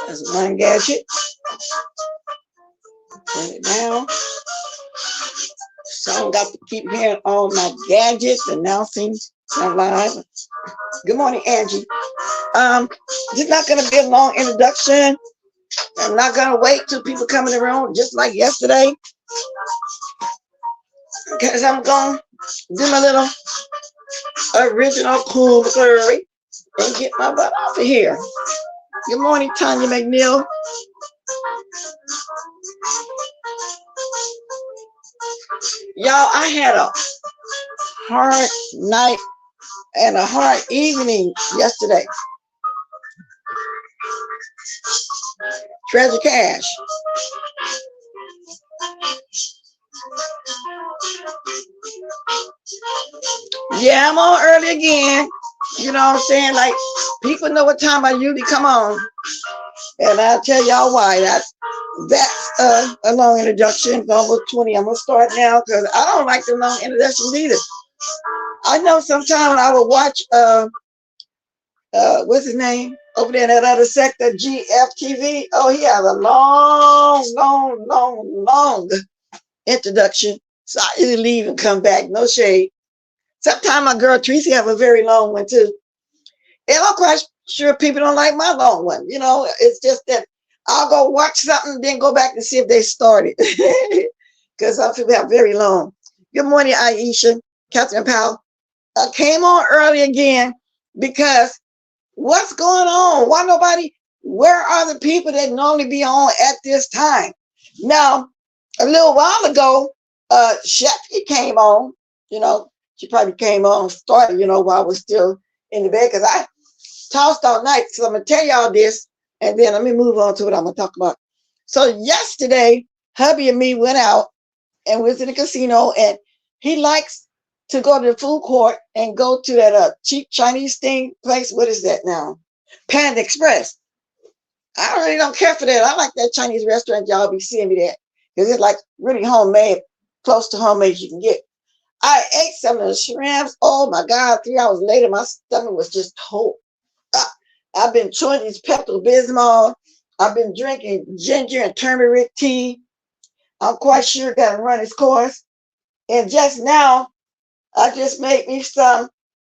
That's one gadget. Turn it down. So I got to keep hearing all my gadgets announcing live. Good morning, Angie. This is not going to be a long introduction. I'm not going to wait till people come in the room, just like yesterday, because I'm going to do my little original cool story and get my butt off of here. Good morning, Tanya McNeil. Y'all, I had a hard night and a hard evening yesterday. Treasure Cash. Yeah, I'm on early again. You know what I'm saying? Like, people know what time I usually come on. And I'll tell y'all why. That's a long introduction. It's almost 20. I'm going to start now because I don't like the long introductions either. I know sometimes I will watch, what's his name? Over there in that other sector, GFTV. Oh, he has a long introduction. So I usually leave and come back. No shade. Sometimes my girl Tracy have a very long one too. And I'm quite sure people don't like my long one. You know, it's just that I'll go watch something, then go back and see if they started. Because some people have very long. Good morning, Aisha, Catherine Powell. I came on early again because what's going on? Why nobody? Where are the people that normally be on at this time? Now, a little while ago, Sheffy came on. You know, she probably came on and started, you know, while I was still in the bed because I tossed all night. So I'm going to tell y'all this, and then let me move on to what I'm going to talk about. So yesterday, hubby and me went out and was in the casino, and he likes to go to the food court and go to that cheap Chinese thing place. What is that now? Panda Express. I really don't care for that. I like that Chinese restaurant. Y'all be seeing me there because it's like really homemade, close to homemade you can get. I ate some of the shrimps. Oh my God, 3 hours later, my stomach was just whole. I've been chewing these Pepto-Bismol. I've been drinking ginger and turmeric tea. I'm quite sure got to run its course. And just now, I just made me some.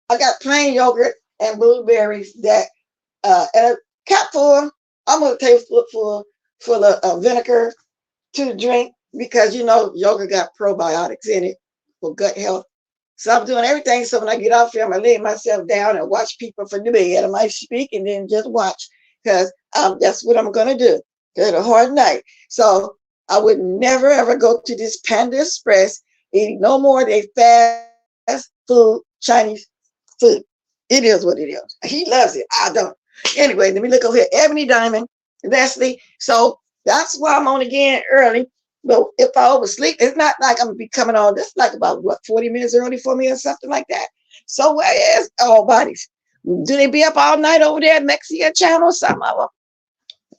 I got plain yogurt and blueberries that, and a cup full, almost a tablespoon full of vinegar to drink because, you know, yogurt got probiotics in it for gut health. So I'm doing everything. So when I get off here, I'm going to lay myself down and watch people from the bed. I might speak and then just watch because that's what I'm going to do. It's a hard night. So I would never, ever go to this Panda Express, eating no more they fast food, Chinese food. It is what it is. He loves it. I don't. Anyway, let me look over here. Ebony Diamond, Leslie. So that's why I'm on again early. But if I oversleep, it's not like I'm going to be coming on. This like about, 40 minutes early for me or something like that. So where is all bodies? Do they be up all night over there at Mexican channel? Some of them.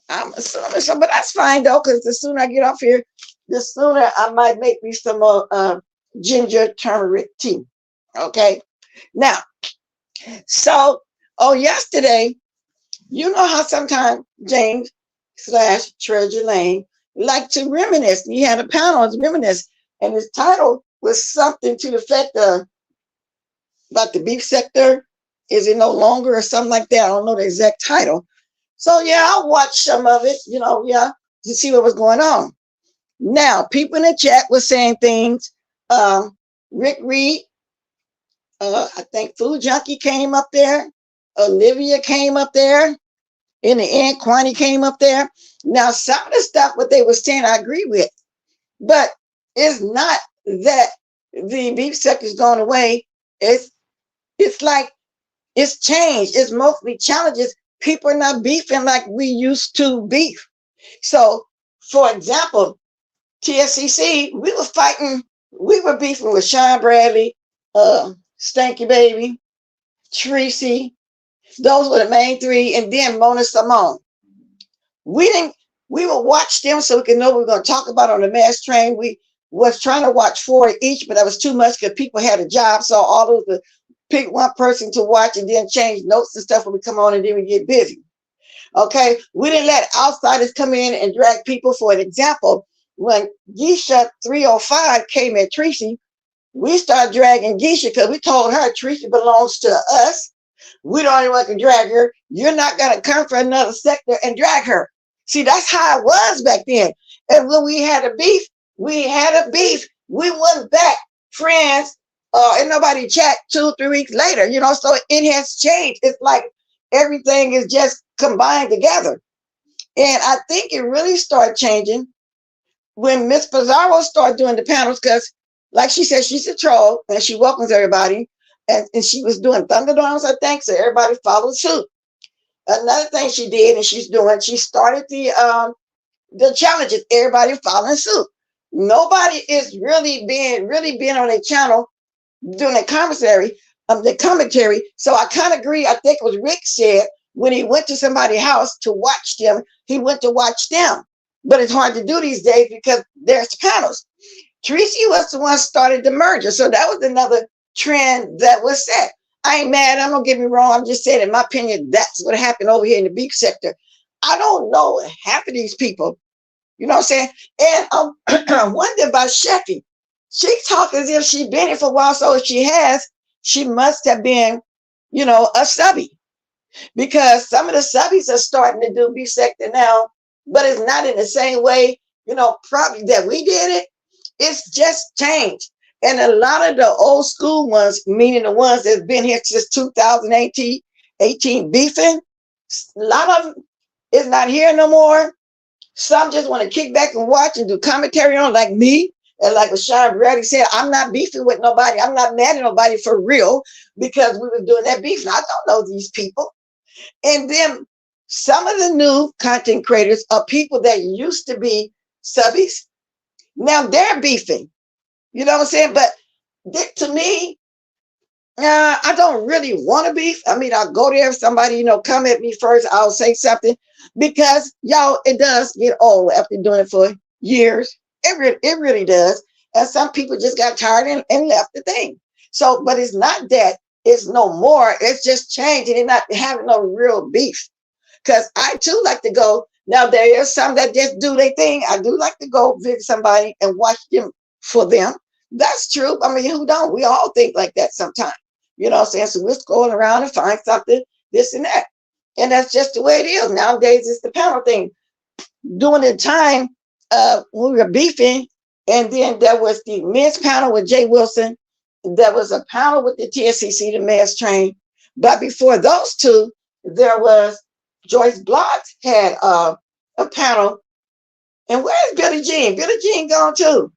I'm assuming so, but that's fine though, because the sooner I get off here, the sooner I might make me some more ginger turmeric tea. Okay. Now, so, yesterday, you know how sometimes James / Treasure Lane like to reminisce. He had a panel on reminisce, and his title was something to the effect of about the beef sector. Is it no longer or something like that? I don't know the exact title. So yeah, I watched some of it, to see what was going on. Now, people in the chat were saying things. Rick Reed, I think Food Junkie came up there. Olivia came up there. In the end, Kwani came up there. Now, some of the stuff what they were saying, I agree with. But it's not that the beef sector's gone away. It's like it's changed. It's mostly challenges. People are not beefing like we used to beef. So, for example, TSCC, we were fighting We were beefing with Sean Bradley, Stanky Baby, Tracy. Those were the main three, and then Mona Simone. We didn't. We would watch them so we could know what we were going to talk about on the mass train. We was trying to watch 4 each, but that was too much because people had a job, so all those would pick one person to watch and then change notes and stuff when we come on, and then we get busy. Okay, we didn't let outsiders come in and drag people. For an example, when Geisha 305 came at Tracy, we started dragging Geisha because we told her Tracy belongs to us. We don't even want to drag her. You're not going to come for another sector and drag her. See, that's how it was back then. And when we had a beef, we had a beef. We went back friends, and nobody chat 2-3 weeks later, so it has changed. It's like everything is just combined together. And I think it really started changing when Miss Pizarro started doing the panels, because like she said, she's a troll and she welcomes everybody. And she was doing Thunderdorms, I think, so everybody followed suit. Another thing she did, and she started the challenges, everybody following suit. Nobody is really being on a channel doing the commentary. So I kind of agree. I think it was Rick said when he went to somebody's house to watch them, he went to watch them. But it's hard to do these days because there's panels. Tracy was the one started the merger. So that was another trend that was set. I ain't mad. I'm don't get me wrong. I'm just saying, in my opinion, that's what happened over here in the beef sector. I don't know half of these people. You know what I'm saying? And I'm wondering about Sheffy. She talks as if she's been here for a while. So if she has, she must have been, a subby. Because some of the subbies are starting to do beef sector now, but it's not in the same way, probably that we did it. It's just changed. And a lot of the old school ones, meaning the ones that's been here since 2018 beefing, a lot of them is not here no more. Some just want to kick back and watch and do commentary on, like me. And like what Sean Bradley said, I'm not beefing with nobody. I'm not mad at nobody for real because we were doing that beef. And I don't know these people. And then some of the new content creators are people that used to be subbies. Now they're beefing. You know what I'm saying? But to me, I don't really want to beef. I mean, I'll go there if somebody, come at me first. I'll say something because, y'all, it does get old after doing it for years. It really does. And some people just got tired and left the thing. So, but it's not that it's no more. It's just changing and not having no real beef. Because I, too, like to go. Now, there is some that just do their thing. I do like to go visit somebody and watch them for them. That's true. I mean, who don't? We all think like that sometimes. You know what I'm saying? So we're going around and find something, this and that. And that's just the way it is. Nowadays, it's the panel thing. During the time when we were beefing, and then there was the men's panel with Jay Wilson. There was a panel with the TSCC, the mass train. But before those two, there was Joyce Blotz had a panel. And where's Billie Jean? Billie Jean gone too,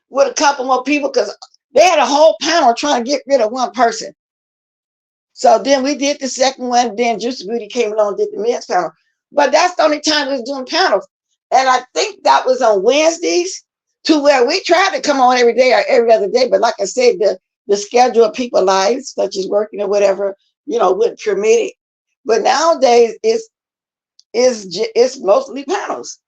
with a couple more people, because they had a whole panel trying to get rid of one person. So then we did the second one. Then Juicy Beauty came along and did the men's panel. But that's the only time we was doing panels. And I think that was on Wednesdays, to where we tried to come on every day or every other day. But like I said, the schedule of people's lives, such as working or whatever, wouldn't permit it. But nowadays, it's mostly panels.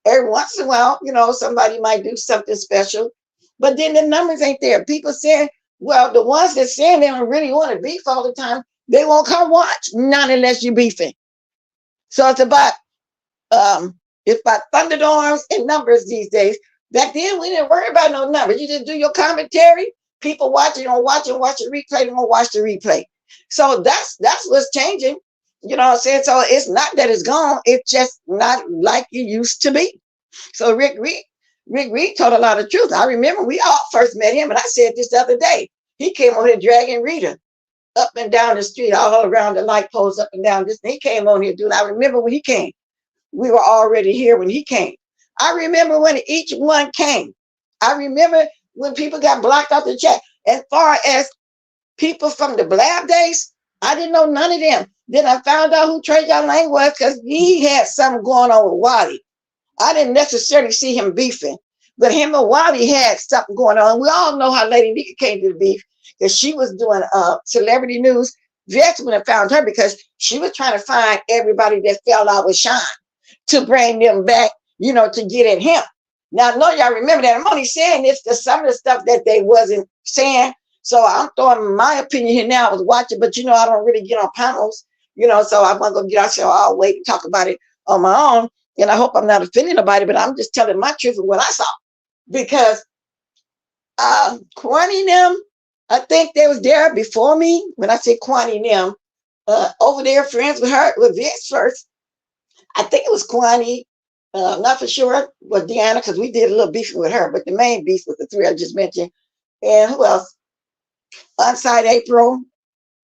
Every once in a while, somebody might do something special. But then the numbers ain't there. People saying, well, the ones that saying they don't really want to beef all the time, they won't come watch, not unless you're beefing. So it's about Thunderdorms and numbers these days. Back then, we didn't worry about no numbers. You just do your commentary. People watch it, don't watch it, watch the replay, they don't watch the replay. So that's what's changing. You know what I'm saying? So it's not that it's gone. It's just not like it used to be. So Rick Reed told a lot of truth. I remember we all first met him, and I said this the other day. He came on here dragging Rita up and down the street, all around the light poles, up and down this. He came on here, dude. I remember when he came. We were already here when he came. I remember when each one came. I remember when people got blocked off the chat. As far as people from the Blab days, I didn't know none of them. Then I found out who Trajan Lang was because he had something going on with Wally. I didn't necessarily see him beefing, But him and Wally had something going on. We all know how Lady Nika came to the beef, because she was doing celebrity news. Vix would have found her because she was trying to find everybody that fell out with Sean to bring them back, to get at him. Now, I know y'all remember that. I'm only saying this because some of the stuff that they wasn't saying. So I'm throwing my opinion here now. I was watching, but I don't really get on panels, so I'm going to go get out. So I'll wait and talk about it on my own. And I hope I'm not offending nobody, but I'm just telling my truth of what I saw. Because Kwani them, I think they was there before me. When I say Kwani them, over there, friends with her, with Vince first. I think it was Kwani. Not for sure with Deanna, because we did a little beef with her, but the main beef was the three I just mentioned. And who else? Onside April.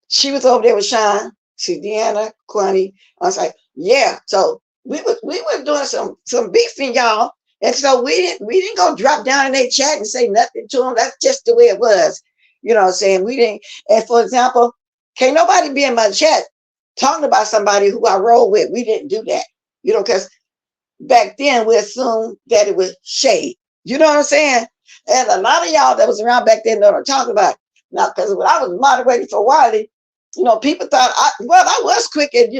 She was over there with Sean. See Deanna, Kwani, onside. Yeah. So we were doing some beefing, y'all. And so we didn't go drop down in their chat and say nothing to them. That's just the way it was. You know what I'm saying? We didn't. And for example, can't nobody be in my chat talking about somebody who I roll with. We didn't do that. Because back then we assumed that it was shade. You know what I'm saying? And a lot of y'all that was around back then know what I'm talking about. Now, because when I was moderating for Wiley, people thought I was quick at,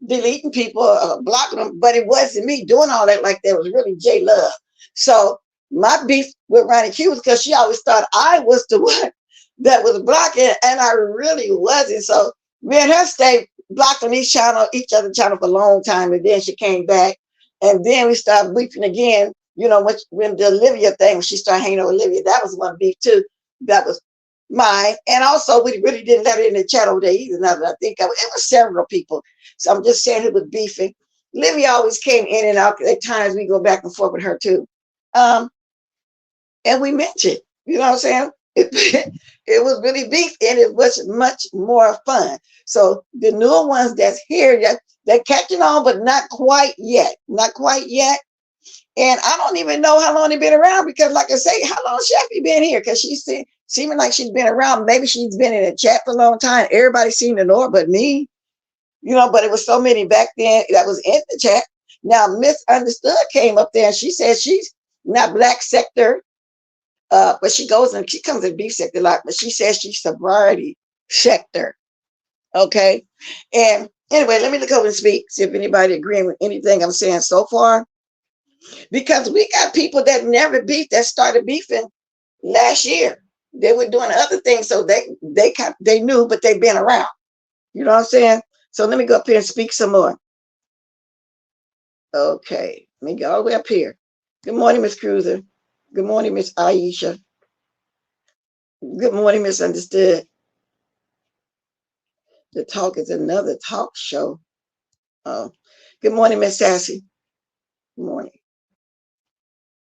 deleting people, blocking them, but it wasn't me doing all that like that. It was really J Love. So my beef with Ronnie Q was because she always thought I was the one that was blocking, and I really wasn't. So me and her stayed blocked on each other channel for a long time, and then she came back, and then we started beefing again. When the Olivia thing, when she started hanging with Olivia, that was one beef too. That was mine. And also, we really didn't let it in the chat over there either. Now that I think it was several people. So I'm just saying it was beefing. Olivia always came in and out. At times we go back and forth with her too. And we mentioned, you know what I'm saying? It was really beef, and it was much more fun. So the newer ones that's here, they're catching on, but not quite yet. Not quite yet. And I don't even know how long they've been around, because like I say, how long Sheffy been here? Because she's seeming like she's been around. Maybe she's been in the chat for a long time. Everybody seemed to know her but me. But it was so many back then that was in the chat. Now, Misunderstood came up there and she said she's not black sector, but she comes in beef sector a lot, but she says she's sobriety sector. Okay. And anyway, let me look over and speak, see if anybody agreeing with anything I'm saying so far. Because we got people that never beefed that started beefing last year. They were doing other things, so they knew, but they've been around. You know what I'm saying? So let me go up here and speak some more. Okay, let me go all the way up here. Good morning, Miss Cruiser. Good morning, Miss Aisha. Good morning, Misunderstood. The Talk is another talk show. Good morning, Miss Sassy. Good morning.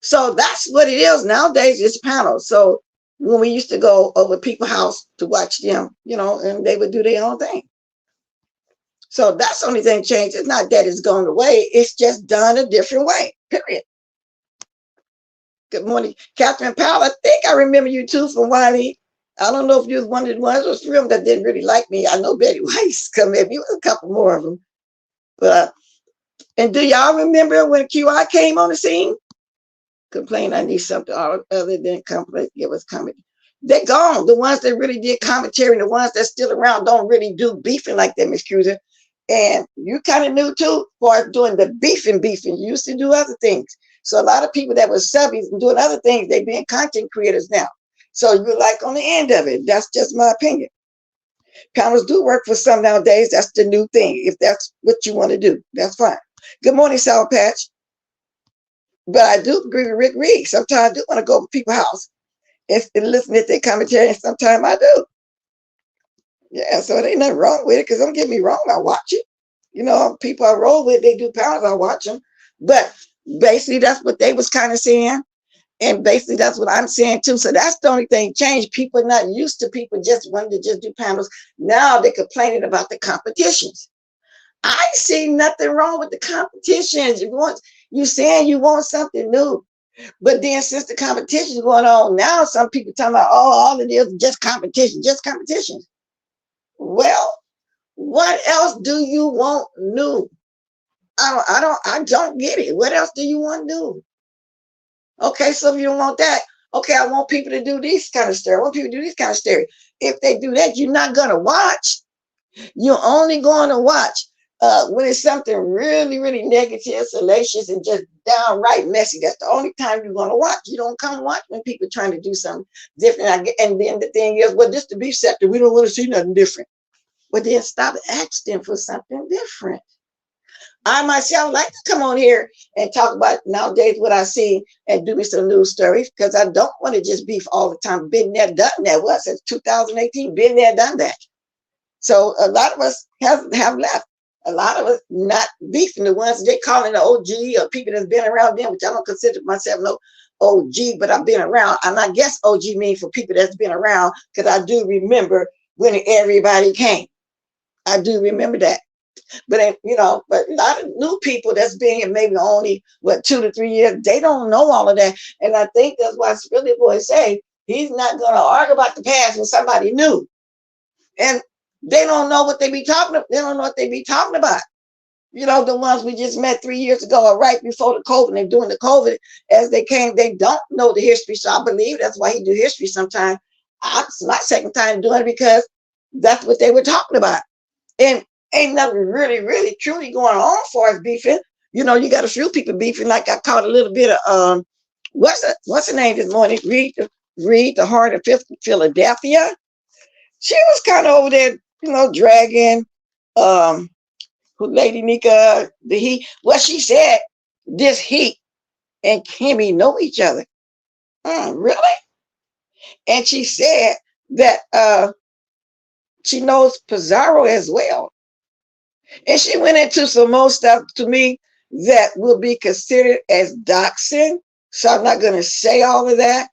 So that's what it is nowadays. It's panels. So when we used to go over people's house to watch them, and they would do their own thing. So that's the only thing changed. It's not that it's gone away. It's just done a different way, period. Good morning, Catherine Powell. I think I remember you too from Wiley. I don't know if you was one of the ones was three of them that didn't really like me. I know Betty Weiss come in. You was a couple more of them. But and do y'all remember when QI came on the scene? Complain I need something other than complain. Give us comedy. They're gone. The ones that really did commentary, the ones that's still around don't really do beefing like that, Miss Cruiser. And you kind of knew too, for doing the beefing. You used to do other things. So a lot of people that were subbies and doing other things, they being content creators now. So you're like on the end of it. That's just my opinion. Panels do work for some nowadays. That's the new thing. If that's what you want to do, that's fine. Good morning, Sour Patch. But I do agree with Rick Reed. Sometimes I do want to go to people's house and listen to their commentary, and sometimes I do. Yeah, so there ain't nothing wrong with it, because don't get me wrong, I watch it. People I roll with, they do panels, I watch them. But basically, that's what they was kind of saying. And basically, that's what I'm saying too. So that's the only thing changed. People are not used to people just wanting to just do panels. Now they're complaining about the competitions. I see nothing wrong with the competitions. You saying you want something new. But then since the competition is going on now, some people talking about, all it is just competition, just competition. Well, what else do you want new? I don't get it. What else do you want new? Okay, so if you don't want that, okay, I want people to do this kind of story. I want people to do this kind of story. If they do that, you're not gonna watch. You're only going to watch when it's something really, really negative, salacious, and just downright messy. That's the only time you're going to watch. You don't come watch when people trying to do something different. And then the thing is, well, this the beef sector. We don't want to see nothing different. But then stop asking for something different. I myself like to come on here and talk about nowadays what I see and do me some news stories because I don't want to just beef all the time. Been there, done that. Well, since 2018, been there, done that. So a lot of us have left. A lot of us not beefing. The ones they calling the OG or people that's been around them, which I don't consider myself no OG, but I've been around. And I guess OG means for people that's been around because I do remember when everybody came. I do remember that. But but a lot of new people that's been here maybe only 2 to 3 years, they don't know all of that. And I think that's why Billy Boy say he's not gonna argue about the past with somebody new. And they don't know what they be talking about. They don't know what they be talking about. The ones we just met 3 years ago or right before the COVID and during the COVID, as they came, they don't know the history. So I believe that's why he do history sometimes. It's my second time doing it because that's what they were talking about. And ain't nothing really, really, truly going on for us beefing. You got a few people beefing. Like I caught a little bit of what's the name this morning? Read the Heart of Philadelphia. She was kind of over there, dragging Lady Nika, the Heat. Well, she said this Heat and Kimmy know each other. Really? And she said that she knows Pizarro as well. And she went into some more stuff to me that will be considered as doxing. So I'm not going to say all of that.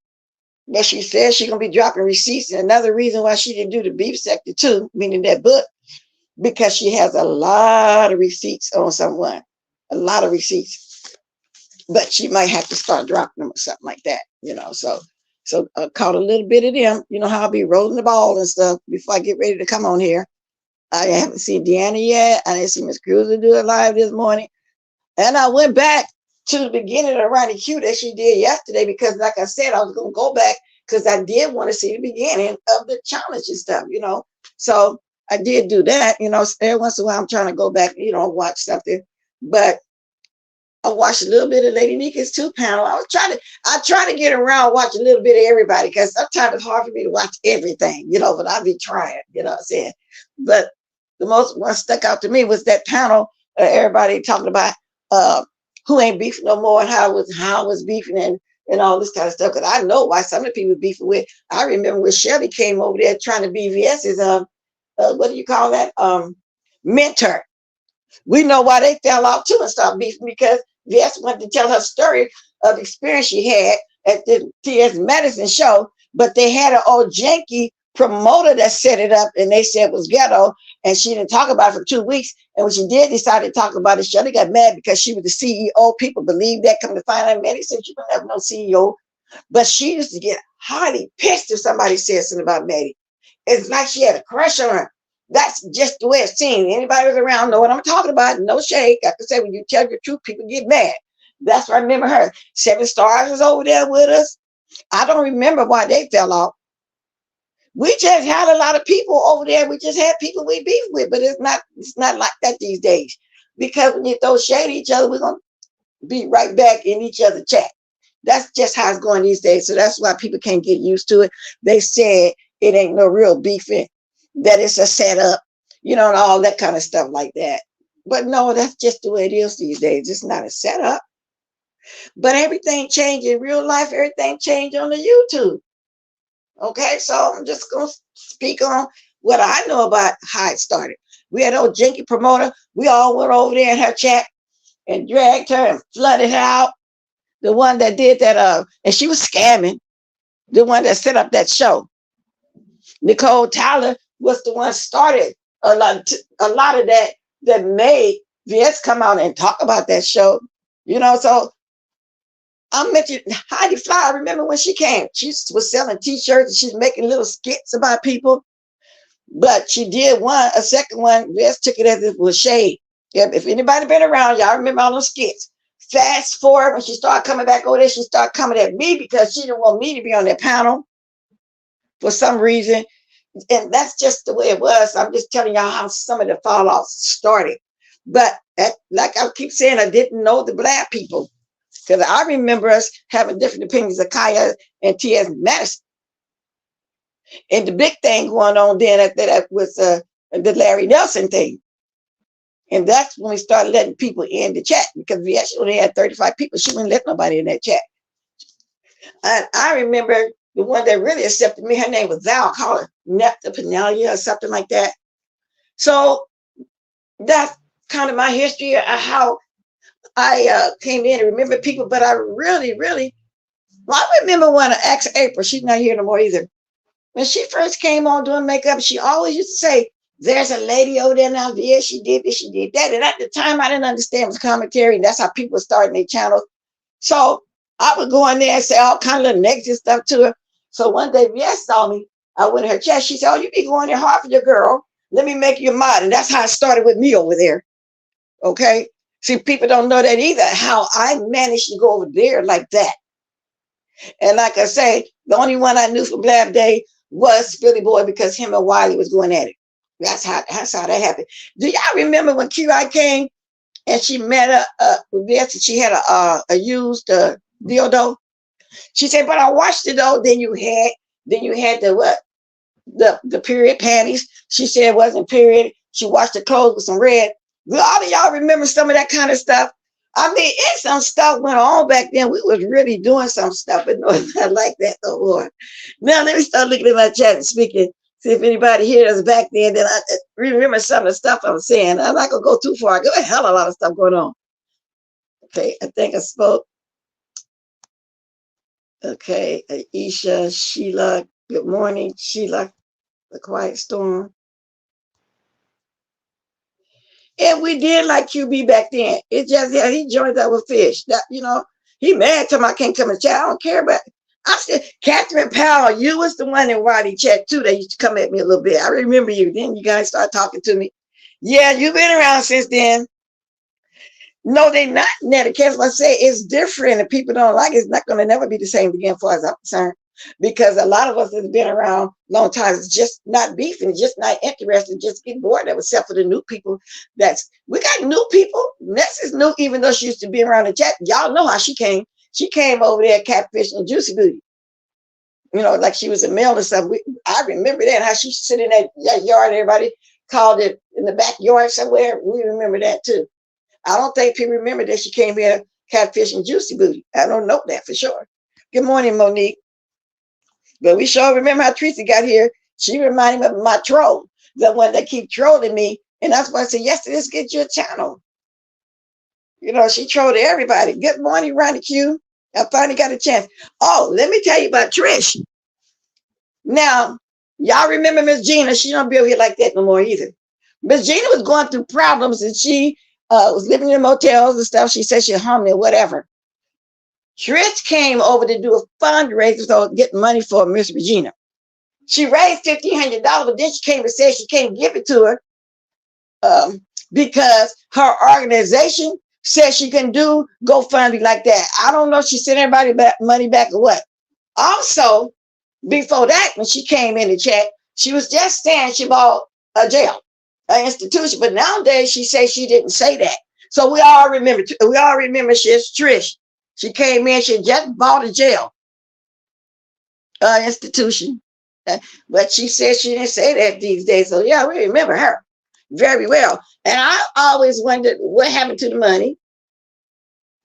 But she said she's going to be dropping receipts. And another reason why she didn't do the beef sector too, meaning that book, because she has a lot of receipts on someone. A lot of receipts. But she might have to start dropping them or something like that, So I caught a little bit of them. You know how I'll be rolling the ball and stuff before I get ready to come on here. I haven't seen Deanna yet. I didn't see Miss Cruiser do it live this morning. And I went back to the beginning of Ronnie Q that she did yesterday because, like I said, I was going to go back because I did want to see the beginning of the challenge and stuff, So I did do that, every once in a while I'm trying to go back, watch something. But I watched a little bit of Lady Nika's too panel. I try to get around, watch a little bit of everybody because sometimes it's hard for me to watch everything, but I'll be trying, what I'm saying. But the most one stuck out to me was that panel, everybody talking about who ain't beefing no more and how was beefing and all this kind of stuff. Because I know why some of the people beefing with. I remember when Shelly came over there trying to be VS's what do you call that? Mentor. We know why they fell off too and stopped beefing because VS wanted to tell her story of experience she had at the TS Medicine show, but they had an old janky promoter that set it up and they said it was ghetto and she didn't talk about it for 2 weeks. And when she did decide to talk about it, Shirley got mad because she was the CEO. People believe that. Come to find out, Maddie said she don't have no CEO. But she used to get highly pissed if somebody said something about Maddie. It's like she had a crush on her. That's just the way it seemed. Anybody who's around know what I'm talking about. No shade. I can say when you tell the truth, people get mad. That's what I remember her. 7 Stars was over there with us. I don't remember why they fell off. We just had a lot of people over there. We just had people we beef with, but it's not like that these days. Because when you throw shade at each other, we're gonna be right back in each other's chat. That's just how it's going these days. So that's why people can't get used to it. They said it ain't no real beefing, that it's a setup, and all that kind of stuff like that. But no, that's just the way it is these days. It's not a setup. But everything changed in real life. Everything changed on the YouTube. Okay, so I'm just going to speak on what I know about how it started. We had old janky promoter. We all went over there in her chat and dragged her and flooded her out. The one that did that, and she was scamming. The one that set up that show. Nicole Tyler was the one started a lot of that made VS come out and talk about that show. So I mentioned Heidi Fly. I remember when she came. She was selling T-shirts and she's making little skits about people. But she did a second one. VS took it as it was shade. If anybody been around, y'all remember all those skits. Fast forward, when she started coming back over there, she started coming at me because she didn't want me to be on that panel for some reason. And that's just the way it was. I'm just telling y'all how some of the fallout started. But like I keep saying, I didn't know the Black people, because I remember us having different opinions of Kaya and T.S. Madison. And the big thing going on then after that was the Larry Nelson thing. And that's when we started letting people in the chat, because we actually only had 35 people. She wouldn't let nobody in that chat. And I remember the one that really accepted me, her name was Val, call her Nepta Penalia or something like that. So that's kind of my history of how I came in and remember people. But I really, well, I remember when I asked April, she's not here no more either. When she first came on doing makeup, she always used to say, there's a lady over there now, yeah, she did this, she did that. And at the time, I didn't understand it was commentary, and that's how people started their channels. So I would go in there and say all kind of negative stuff to her. So one day, Yes saw me. I went in her chat. She said, oh, you be going there hard for your girl. Let me make you a mod. And that's how it started with me over there. Okay. See, people don't know that either, how I managed to go over there like that. And like I say, the only one I knew from Blab Day was Philly Boy, because him and Wiley was going at it. That's how that happened. Do y'all remember when QI came and she met she had a used dildo? She said, but I watched it though. Then you had the what? The period panties. She said it wasn't period. She washed the clothes with some red. Do all of y'all remember some of that kind of stuff? I mean, it's some stuff went on back then. We was really doing some stuff, but no, it's not like that no more. Now let me start looking at my chat and speaking. See if anybody here is back then. Then I remember some of the stuff I'm saying. I'm not gonna go too far. I got a hell of a lot of stuff going on. Okay, I think I spoke. Okay, Aisha, Sheila. Good morning, Sheila. The Quiet Storm. And we did like QB back then. It just, yeah, he joined up with Fish. That, he mad to me I can't come and chat. I don't care, but I said, Catherine Powell, you was the one in Roddy chat too. They used to come at me a little bit. I remember you. Then you guys started talking to me. Yeah, you've been around since then. No, they're not. Netiquette, I say, it's different. And people don't like it. It's not going to never be the same again, as far as I'm concerned. Because a lot of us have been around long time. It's just not beefing. It's just not interested. Just get bored of it, except for the new people. We got new people. Ness is new, even though she used to be around the chat. Y'all know how she came. She came over there catfish and juicy booty. Like she was a male or something. I remember that, how she sit in that yard. Everybody called it in the backyard somewhere. We remember that too. I don't think people remember that she came here catfish and juicy booty. I don't know that for sure. Good morning, Monique. But we sure remember how Tracy got here. She reminded me of my troll, the one that keep trolling me. And that's why I said, yes, let's get you a channel. She trolled everybody. Good morning, Ronnie Q. I finally got a chance. Oh, let me tell you about Trish. Now, y'all remember Miss Gina. She don't be over here like that no more either. Miss Gina was going through problems, and she was living in motels and stuff. She said she hung or whatever. Trish came over to do a fundraiser to get money for Miss Regina. She raised $1,500, but then she came and said she can't give it to her because her organization said she can do GoFundMe like that. I don't know if she sent everybody money back or what. Also, before that, when she came in the chat, she was just saying she bought a jail, an institution. But nowadays, she says she didn't say that. So we all remember she's Trish. She came in, she just bought a jail institution. But she said she didn't say that these days. So yeah, we remember her very well. And I always wondered what happened to the money.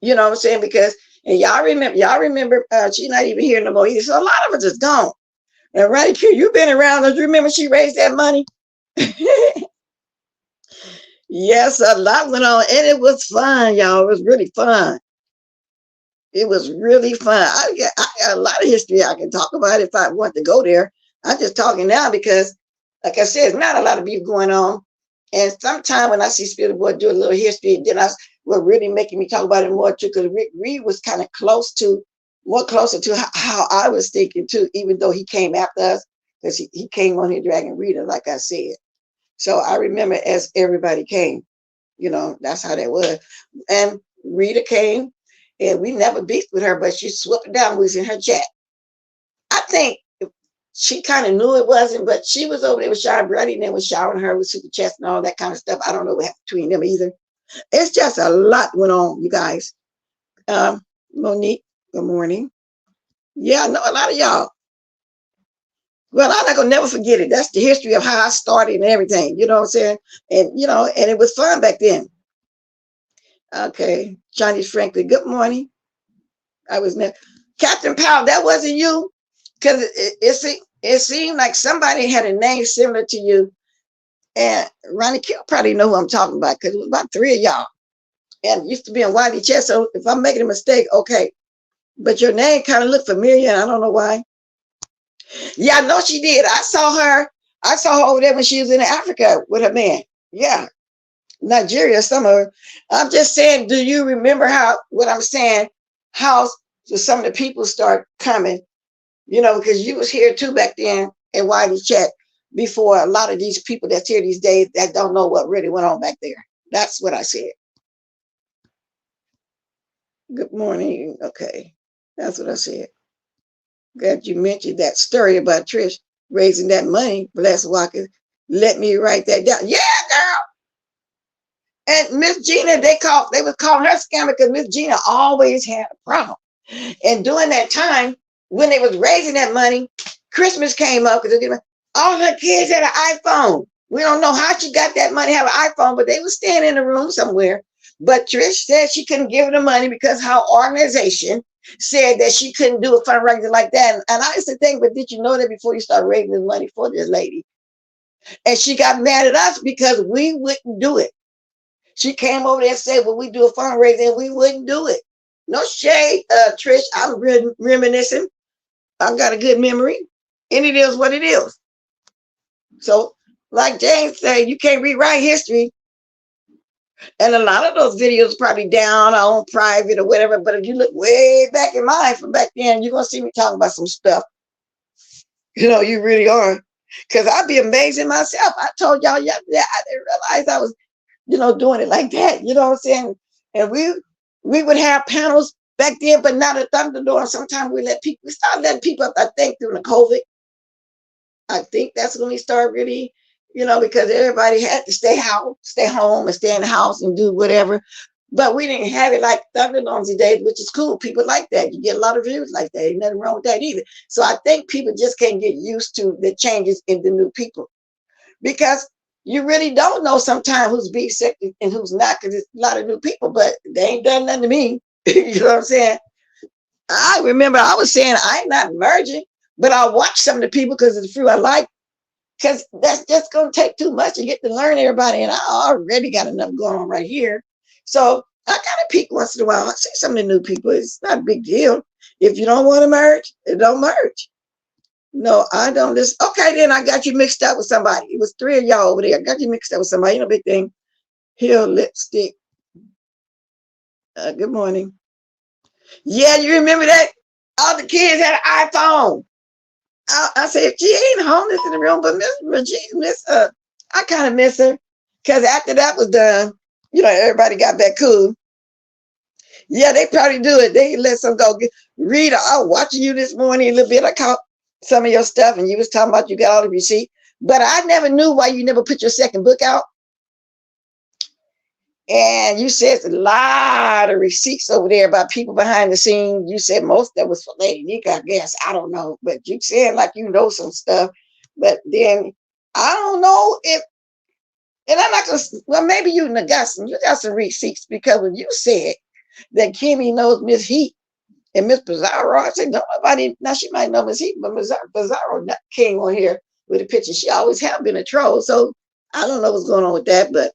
You know what I'm saying? Because, and y'all remember she's not even here no more either. So a lot of us is gone. And right here, you've been around. Do you remember she raised that money? Yes, a lot went on. And it was fun, y'all. It was really fun. It was really fun. I got a lot of history I can talk about if I want to go there. I'm just talking now because, like I said, there's not a lot of beef going on. And sometimes when I see Spirit Boy do a little history, then will really making me talk about it more too, because Rick Reed was kind of more closer to how I was thinking too, even though he came after us, because he came on here dragging Rita, like I said. So I remember as everybody came, that's how that was. And Rita came, And we never beefed with her, but she swooped it down. We was in her chat. I think she kind of knew it wasn't, but she was over there with Sean Brady and then was showering her with super chest and all that kind of stuff. I don't know what happened between them either. It's just a lot went on, you guys. Monique, good morning. Yeah, I know a lot of y'all. Well, I'm not gonna never forget it. That's the history of how I started and everything. You know what I'm saying? And and it was fun back then. Okay, Chinese Franklin. Good morning. I was never Captain Powell. That wasn't you, because it seemed like somebody had a name similar to you. And Ronnie Kill probably know who I'm talking about because it was about 3 of y'all. And it used to be in Wiley Chess. So if I'm making a mistake, okay. But your name kind of looked familiar, and I don't know why. Yeah, I know she did. I saw her. I saw her over there when she was in Africa with her man. Yeah, Nigeria, some of her. I'm just saying, do you remember what I'm saying? How some of the people start coming, because you was here too back then in Wiley Chat before a lot of these people that's here these days that don't know what really went on back there. That's what I said. Good morning. Okay. That's what I said. Glad you mentioned that story about Trish raising that money. Bless Walker. Let me write that down. Yeah, girl. And Miss Gina, they was calling her scammer because Miss Gina always had a problem. And during that time, when they was raising that money, Christmas came up because all her kids had an iPhone. We don't know how she got that money, have an iPhone, but they was staying in the room somewhere. But Trish said she couldn't give her the money because her organization said that she couldn't do a fundraiser like that. And I used to think, but did you know that before you start raising the money for this lady? And she got mad at us because we wouldn't do it. She came over there and said, well, we do a fundraiser and we wouldn't do it. No shade, Trish. I'm reminiscing. I've got a good memory. And it is what it is. So, like James said, you can't rewrite history. And a lot of those videos probably down on private or whatever. But if you look way back in mine from back then, you're going to see me talking about some stuff. You really are. Because I'd be amazing myself. I told y'all yesterday, I didn't realize I was, doing it like that. You know what I'm saying? And we would have panels back then, but not at Thunderdome. Sometimes we start letting people up, I think, during the COVID. I think that's when we start really, because everybody had to stay home and stay in the house and do whatever. But we didn't have it like Thunderdomes these days, which is cool. People like that. You get a lot of views like that. Ain't nothing wrong with that either. So I think people just can't get used to the changes in the new people, because you really don't know sometimes who's being sick and who's not, because it's a lot of new people, but they ain't done nothing to me. You know what I'm saying? I remember I was saying I ain't not merging, but I watch some of the people because it's the fruit I like, because that's just going to take too much to get to learn everybody. And I already got enough going on right here. So I got to peek once in a while. I see some of the new people. It's not a big deal. If you don't want to merge, don't merge. No, I don't listen. Okay, then I got you mixed up with somebody. It was 3 of y'all over there. I got you mixed up with somebody. Big thing. Hill lipstick. Good morning. Yeah, you remember that? All the kids had an iPhone. I said, she ain't homeless in the room, but I kind of miss her, because after that was done, everybody got back cool. Yeah, they probably do it. They let some go. Rita, I was watching you this morning a little bit. I caught some of your stuff, and you was talking about you got all the receipts, but I never knew why you never put your second book out. And you said a lot of receipts over there about people behind the scenes. You said most that was for Lady Nika, I guess. I don't know. But you said like you know some stuff. But then I don't know if, and I'm not going to, well, maybe you got some receipts, because when you said that Kimmy knows Miss Heat and Miss Pizarro, I said, nobody, now she might know Miss Heat, but Pizarro came on here with a picture. She always have been a troll. So I don't know what's going on with that, but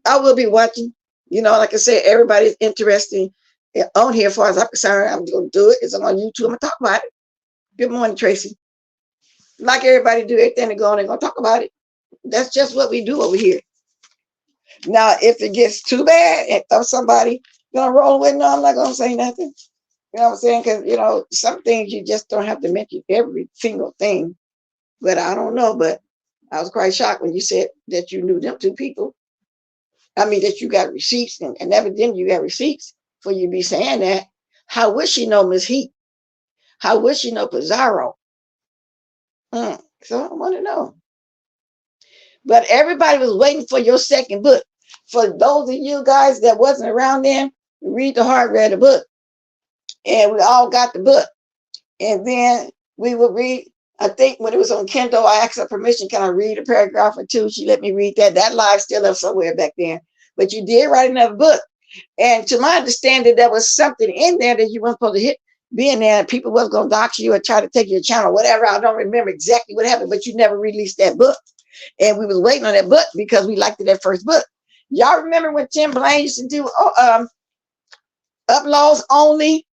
I will be watching. Like I said, everybody's interested on here. As far as I'm concerned, I'm going to do it. It's on YouTube. I'm going to talk about it. Good morning, Tracy. Like everybody do, everything they go on, they're going to talk about it. That's just what we do over here. Now, if it gets too bad and if somebody going to roll with, no, I'm not going to say nothing. You know what I'm saying? Because, some things you just don't have to mention every single thing. But I don't know. But I was quite shocked when you said that you knew them 2 people. I mean, that you got receipts, and evidently you got receipts. for you to be saying that. How would she know Miss Heat? How would she know Pizarro? So I want to know. But everybody was waiting for your second book. For those of you guys that wasn't around then, read the Heart read the book. And we all got the book. And then we would read, I think when it was on Kindle, I asked her permission, can I read a paragraph or two? She let me read that. That live still up somewhere back then. But you did write another book. And to my understanding, there was something in there that you weren't supposed to be in there. People was going to dox you or try to take your channel, whatever. I don't remember exactly what happened, but you never released that book. And we was waiting on that book because we liked it, that first book. Y'all remember when Tim Blaine used to do uploads only?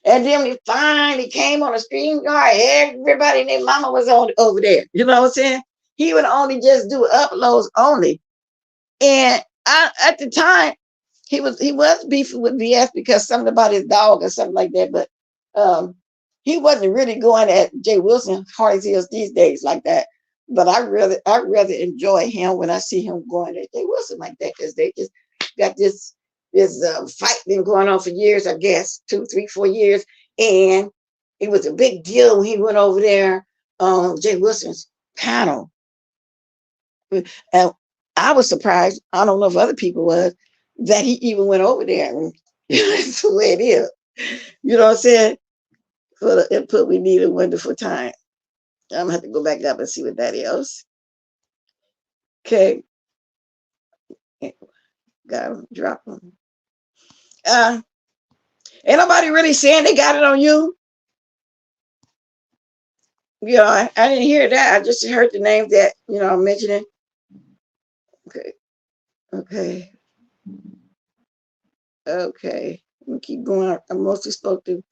And then we finally came on a stream guard. Everybody and their mama was on over there. You know what I'm saying? He would only just do uploads only. And at the time, he was beefing with VS because something about his dog or something like that. But he wasn't really going at Jay Wilson hard as he is these days like that. But I rather enjoy him when I see him going at Jay Wilson like that, because they just got this fight been going on for years, I guess, 2, 3, 4 years. And it was a big deal when he went over there on Jay Wilson's panel. And I was surprised, I don't know if other people was, that he even went over there. That's the way it is. You know what I'm saying? For the input, we need a wonderful time. I'm gonna have to go back up and see what that is. Okay. Got him, drop him. Ain't nobody really saying they got it on you. You know, I didn't hear that. I just heard the names that, I'm mentioning. Okay. Okay. Okay. Let me keep going. I mostly spoke to.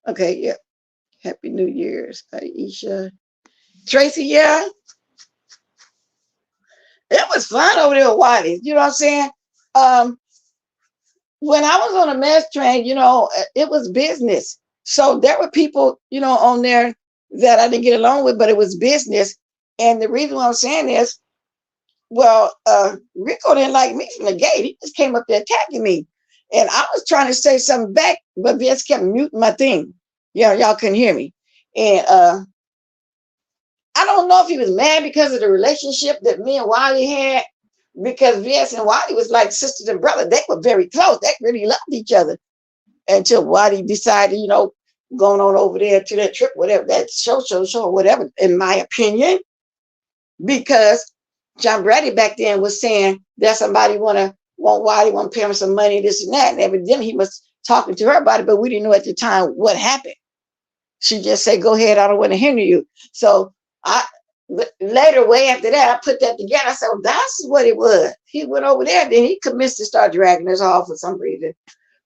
Okay, yeah. Happy New Year's, Aisha. Tracy, yeah. It was fun over there at Wiley's. You know what I'm saying? When I was on a mess train, it was business. So there were people, on there that I didn't get along with, but it was business. And the reason why I'm saying this, well, Rico didn't like me from the gate. He just came up there attacking me. And I was trying to say something back, but Vince kept muting my thing. Y'all couldn't hear me. And I don't know if he was mad because of the relationship that me and Wiley had, because Vince and Wiley was like sisters and brothers. They were very close. They really loved each other until Wiley decided, going on over there to that trip, whatever, that show, whatever, in my opinion, because John Brady back then was saying that somebody want Wiley, want to pay him some money, this and that. And evidently he was talking to her about it, but we didn't know at the time what happened. She just said, go ahead, I don't want to hinder you. So later, way after that, I put that together. I said, well, that's what it was. He went over there, then he commenced to start dragging us off for some reason.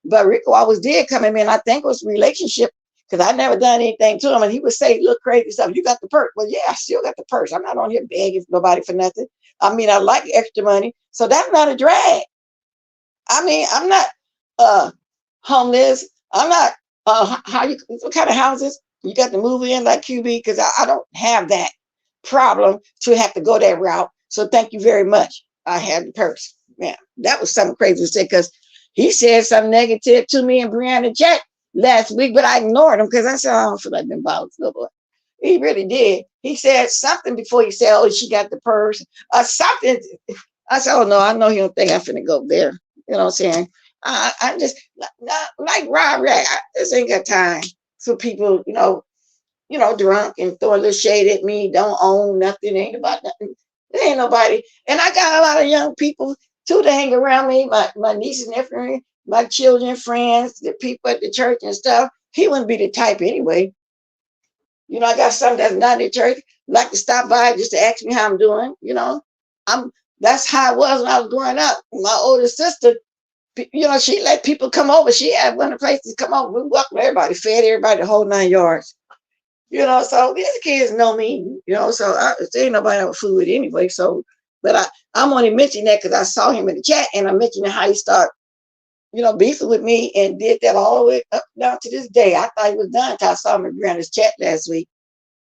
But Rico always did come in, I think it was relationship, because I never done anything to him. And he would say, look, crazy stuff. You got the purse. Well, yeah, I still got the purse. I'm not on here begging nobody for nothing. I mean, I like extra money. So that's not a drag. I mean, I'm not homeless. I'm not, what kind of houses you got to move in like QB? Because I don't have that problem to have to go that route. So thank you very much. I had the purse. Man, that was something crazy to say, because he said something negative to me and Brianna chat last week, but I ignored him because I said, I don't feel like being bothered. No boy. He really did. He said something before he said, oh, she got the purse or something. I said, oh, no, I know he don't think I'm finna go there. You know what I'm saying? I just, not like Rob Rack. I just ain't got time for people, drunk and throwing a little shade at me, don't own nothing, ain't about nothing. There ain't nobody. And I got a lot of young people too to hang around me, my niece and nephew, my children, friends, the people at the church and stuff. He wouldn't be the type anyway. I got some that's not in the church, like to stop by just to ask me how I'm doing. That's how it was when I was growing up. My older sister, she let people come over. She had one of the places to come over. We welcomed everybody, fed everybody the whole 9 yards. So these kids know me, so there ain't nobody with food anyway. So, but I'm only mentioning that because I saw him in the chat, and I'm mentioning how he started, beefing with me, and did that all the way up down to this day. I thought he was done until I saw him in his chat last week.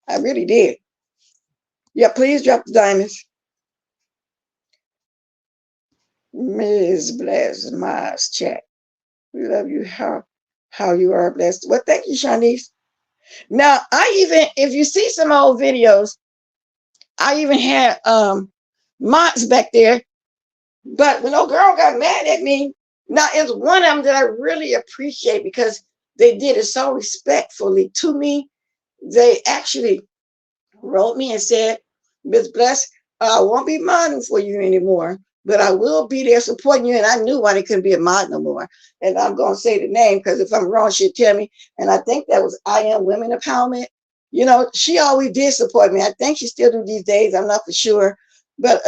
I really did. Yeah, please drop the diamonds. Ms. Bless Myers chat. We love you how you are blessed. Well, thank you, Shanice. Now, I even, if you see some old videos, I even had mods back there. But when old girl got mad at me, now it's one of them that I really appreciate because they did it so respectfully to me. They actually wrote me and said, Miss Bless, I won't be modding for you anymore, but I will be there supporting you. And I knew why they couldn't be a mod no more. And I'm going to say the name because if I'm wrong, she'll tell me. And I think that was I Am Women Empowerment. You know, she always did support me. I think she still do these days. I'm not for sure. But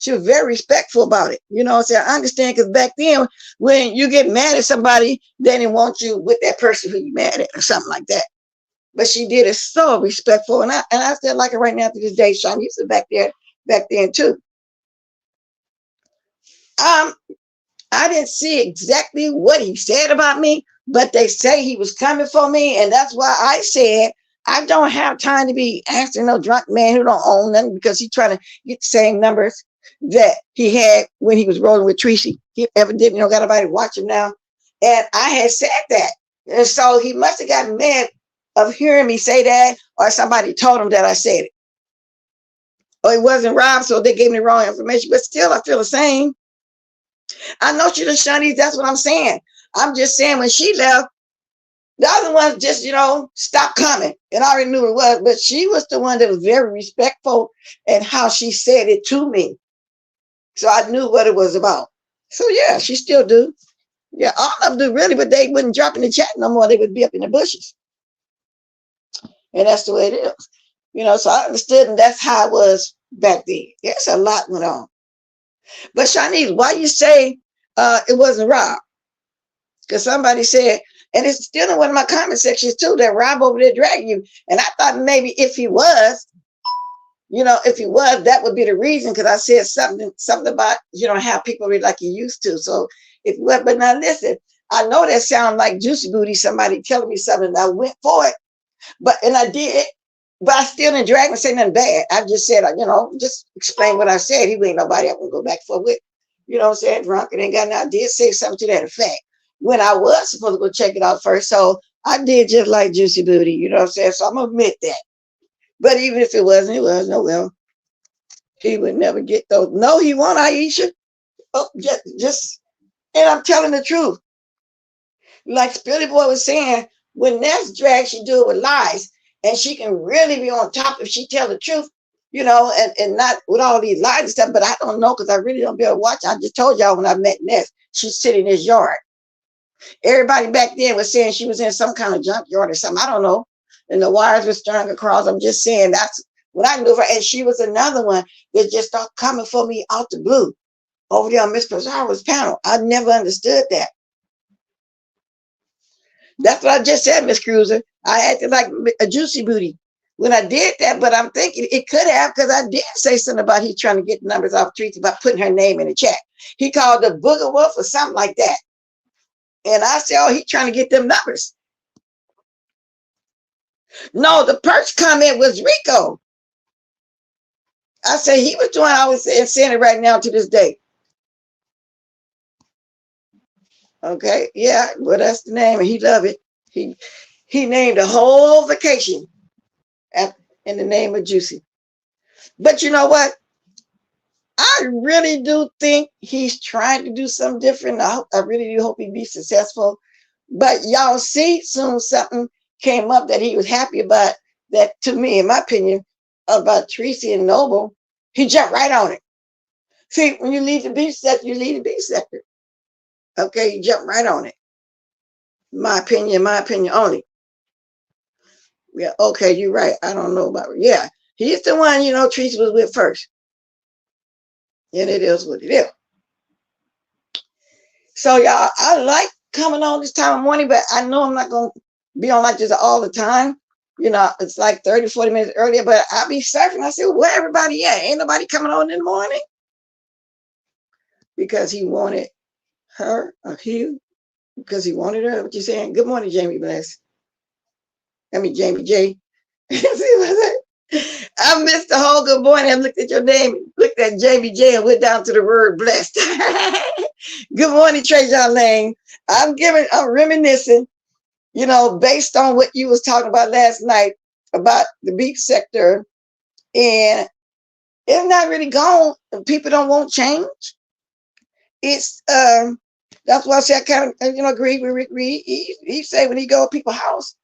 she was very respectful about it. You know, so I understand because back then, when you get mad at somebody, they didn't want you with that person who you mad at or something like that. But she did it so respectful, and I still like it right now to this day. Sean used to back then too. I didn't see exactly what he said about me, but they say he was coming for me, and that's why I said I don't have time to be answering no drunk man who don't own nothing because he's trying to get the same numbers that he had when he was rolling with Tracy. He evidently don't got nobody watch him now, and I had said that, and so he must have gotten mad of hearing me say that, or somebody told him that I said it, or it wasn't Rob, so they gave me the wrong information. But still, I feel the same. I know she the Shanice. That's what I'm saying. I'm just saying when she left, the other ones just, stopped coming. And I already knew it was, but she was the one that was very respectful in how she said it to me. So I knew what it was about. So yeah, she still do. Yeah, all of them do really, but they wouldn't drop in the chat no more. They would be up in the bushes. And that's the way it is. So I understood, and that's how it was back then. Yes, a lot went on. But Shanice, why you say it wasn't Rob? Because somebody said, and it's still in one of my comment sections too, that Rob over there dragging you. And I thought maybe if he was, that would be the reason. Because I said something about how people read like you used to. So if you were, but now listen, I know that sounds like juicy booty. Somebody telling me something, and I went for it, and I did. But I still didn't drag and say nothing bad. I just said, just explain what I said. He ain't nobody I can go back for with. You know what I'm saying? Drunk and ain't got nothing. I did say something to that effect when I was supposed to go check it out first. So I did just like Juicy Booty, you know what I'm saying? So I'm going to admit that. But even if it wasn't, it was. No, well, he would never get those. No, he won't, Aisha. Oh, and I'm telling the truth. Like Spilly Boy was saying, when Ness drags, she do it with lies. And she can really be on top if she tell the truth, and not with all these lies and stuff. But I don't know because I really don't be able to watch. I just told y'all when I met Ness, she's sitting in his yard. Everybody back then was saying she was in some kind of junkyard or something. I don't know. And the wires were strung across. I'm just saying that's what I knew for. And she was another one that just started coming for me out the blue over there on Miss Pizarro's panel. I never understood that. That's what I just said, Miss Cruiser. I acted like a juicy booty when I did that, but I'm thinking it could have because I did say something about he trying to get the numbers off Tracy by putting her name in the chat. He called the Booger Wolf or something like that. And I said, oh, he trying to get them numbers. No, the first comment was Rico. I said he was doing, I was saying it right now to this day. Okay, yeah, well, that's the name, and he loved it. He named a whole vacation in the name of Juicy. But you know what? I really do think he's trying to do something different. I really do hope he be successful. But y'all see, soon something came up that he was happy about. That, to me, in my opinion, about Tracy and Noble, he jumped right on it. See, when you leave the beef sector, you leave the beef sector. Okay, you jump right on it. My opinion only. Yeah, okay, you're right. I don't know about it. Yeah, he's the one, Tracy was with first. And it is what it is. So, y'all, I like coming on this time of morning, but I know I'm not going to be on like this all the time. It's like 30, 40 minutes earlier, but I'll be surfing. I said, where everybody at? Ain't nobody coming on in the morning? Because he wanted her, or Hugh, because he wanted her. What you saying? Good morning, Jamie Bless. Jamie J. I missed the whole good morning. I looked at your name, looked at Jamie J, and went down to the word blessed. Good morning, Trajan Lane. I'm reminiscing, based on what you was talking about last night about the beef sector, and it's not really gone. People don't want change. It's that's why I say I kind of agree with Rick Reed. He say when he go to people's house,